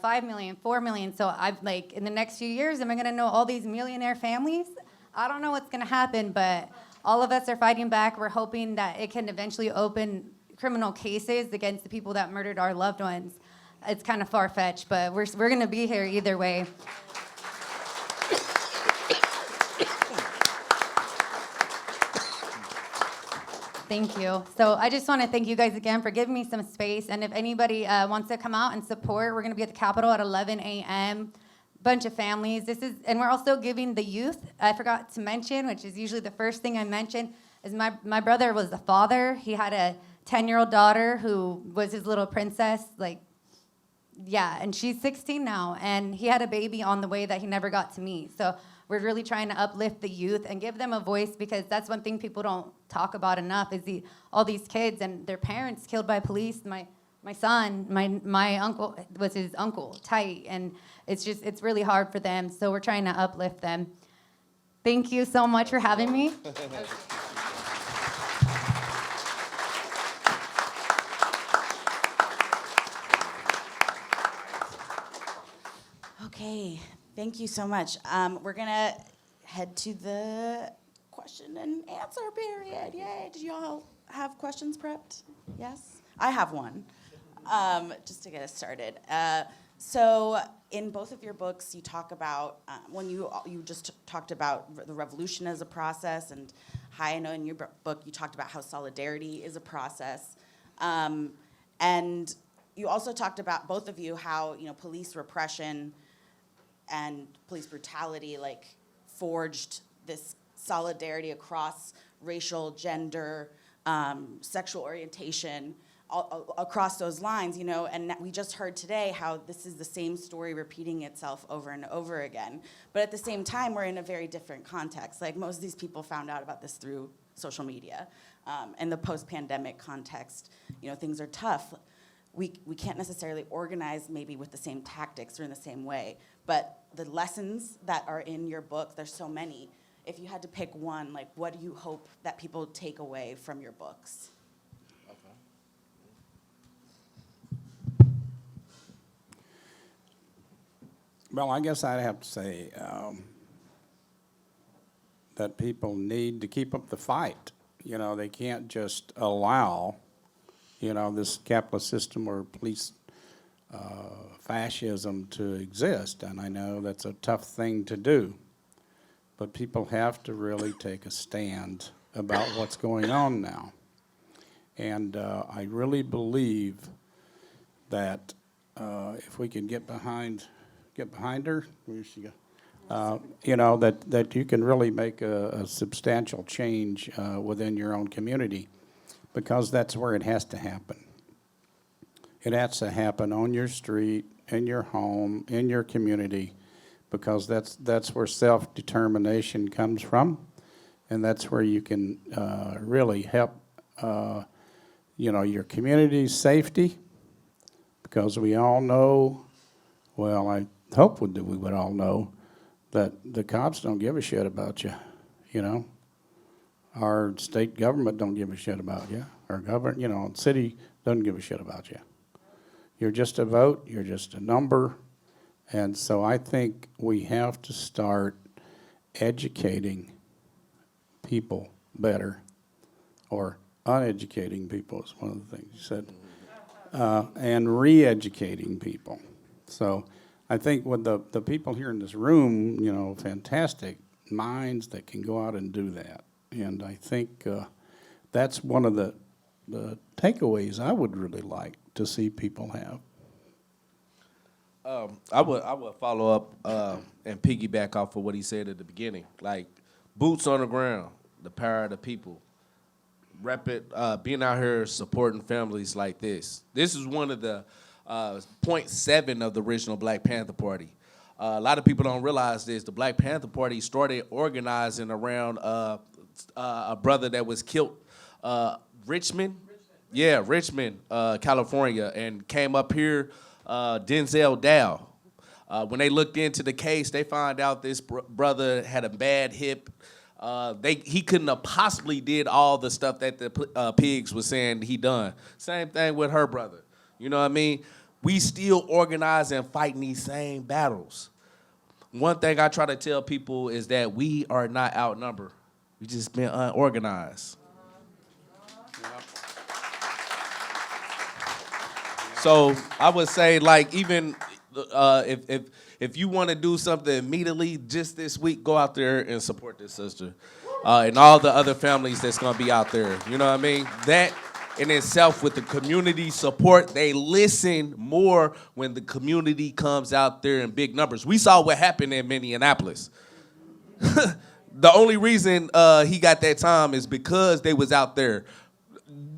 5 million, 4 million. So I've in the next few years, am I gonna know all these millionaire families? I don't know what's gonna happen, but all of us are fighting back. We're hoping that it can eventually open criminal cases against the people that murdered our loved ones. It's kind of far-fetched, but we're going to be here either way. Thank you. So I just want to thank you guys again for giving me some space. And if anybody wants to come out and support, we're going to be at the Capitol at 11 a.m. Bunch of families. And we're also giving the youth. I forgot to mention, which is usually the first thing I mention, is my brother was the father. He had a 10-year-old daughter who was his little princess, and she's 16 now, and he had a baby on the way that he never got to meet. So we're really trying to uplift the youth and give them a voice, because that's one thing people don't talk about enough, is all these kids and their parents killed by police. My son, my uncle was his uncle, tight, and it's really hard for them. So we're trying to uplift them. Thank you so much for having me. Okay, thank you so much. We're gonna head to the question and answer period. Yay! Did you all have questions prepped? Yes, I have one. Just to get us started. So in both of your books, you talk about when you just talked about the revolution as a process, and I know in your book you talked about how solidarity is a process, and you also talked about, both of you, how police repression and police brutality forged this solidarity across racial, gender, sexual orientation, across those lines, and we just heard today how this is the same story repeating itself over and over again. But at the same time, we're in a very different context. Most of these people found out about this through social media. In the post-pandemic context, things are tough. We can't necessarily organize maybe with the same tactics or in the same way, but the lessons that are in your book, there's so many. If you had to pick one, what do you hope that people take away from your books? Well, I guess I'd have to say that people need to keep up the fight. They can't just allow, this capitalist system or police fascism to exist. And I know that's a tough thing to do, but people have to really take a stand about what's going on now. And I really believe that if we can get behind her, where she go? That you can really make a substantial change within your own community, because that's where it has to happen. It has to happen on your street, in your home, in your community, because that's where self-determination comes from, and that's where you can really help your community's safety, because we all know, well, I hope we would all know, that the cops don't give a shit about you, Our state government don't give a shit about you. Our government, city doesn't give a shit about you. You're just a vote, you're just a number. And so I think we have to start educating people better, or uneducating people is one of the things you said, and re-educating people. So I think with the people here in this room, fantastic minds that can go out and do that. And I think that's one of the takeaways I would really like to see people have. I would follow up and piggyback off of what he said at the beginning. Boots on the ground, the power of the people. being out here supporting families like this. This is one of the point 7 of the original Black Panther Party. A lot of people don't realize this. The Black Panther Party started organizing around a brother that was killed, Richmond. Yeah, Richmond, California, and came up here, Denzel Dow. When they looked into the case, they found out this brother had a bad hip. He couldn't have possibly did all the stuff that the pigs was saying he done. Same thing with her brother. You know what I mean? We still organize and fighting these same battles. One thing I try to tell people is that we are not outnumbered. We just been unorganized. So I would say, like, even if you want to do something immediately, just this week, go out there and support this sister and all the other families that's gonna be out there. You know what I mean? That in itself, with the community support, they listen more when the community comes out there in big numbers. We saw what happened in Minneapolis. The only reason he got that time is because they was out there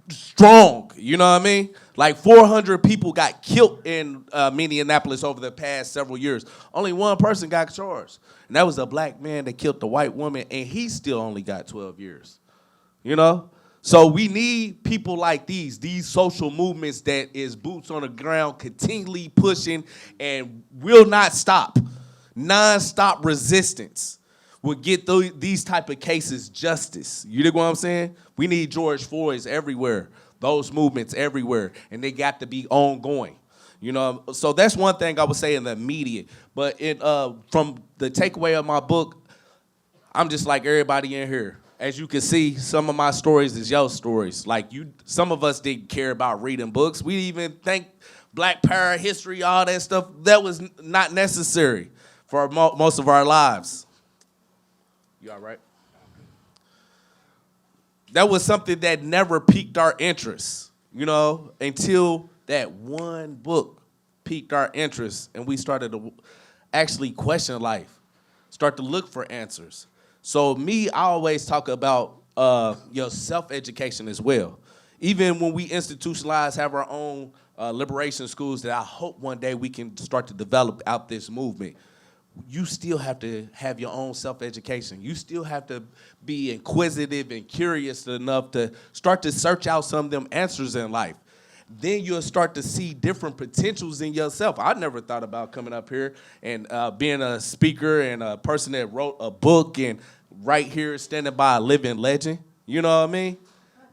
strong, you know what I mean? Like 400 people got killed in Minneapolis over the past several years. Only one person got charged, and that was a black man that killed the white woman, and he still only got 12 years, you know? So we need people like these social movements that is boots on the ground, continually pushing and will not stop. Non-stop resistance will get these type of cases justice. You dig what I'm saying? We need George Floyd's everywhere, those movements everywhere, and they got to be ongoing. You know, so that's one thing I would say in the immediate. But from the takeaway of my book, I'm just like everybody in here. As you can see, some of my stories is your stories. Like some of us didn't care about reading books. We even think Black Power history, all that stuff, that was not necessary for most of our lives. You all right? That was something that never piqued our interest, you know, until that one book piqued our interest and we started to actually question life, start to look for answers. So I always talk about your self-education as well. Even when we institutionalize, have our own liberation schools that I hope one day we can start to develop out this movement, you still have to have your own self-education. You still have to be inquisitive and curious enough to start to search out some of them answers in life. Then you'll start to see different potentials in yourself. I never thought about coming up here and being a speaker and a person that wrote a book and right here standing by a living legend. You know what I mean?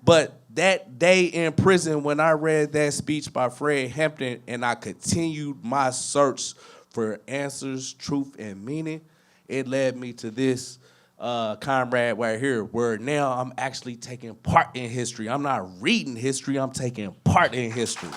But that day in prison when I read that speech by Fred Hampton and I continued my search for answers, truth, and meaning, it led me to this comrade right here, where now I'm actually taking part in history. I'm not reading history, I'm taking part in history.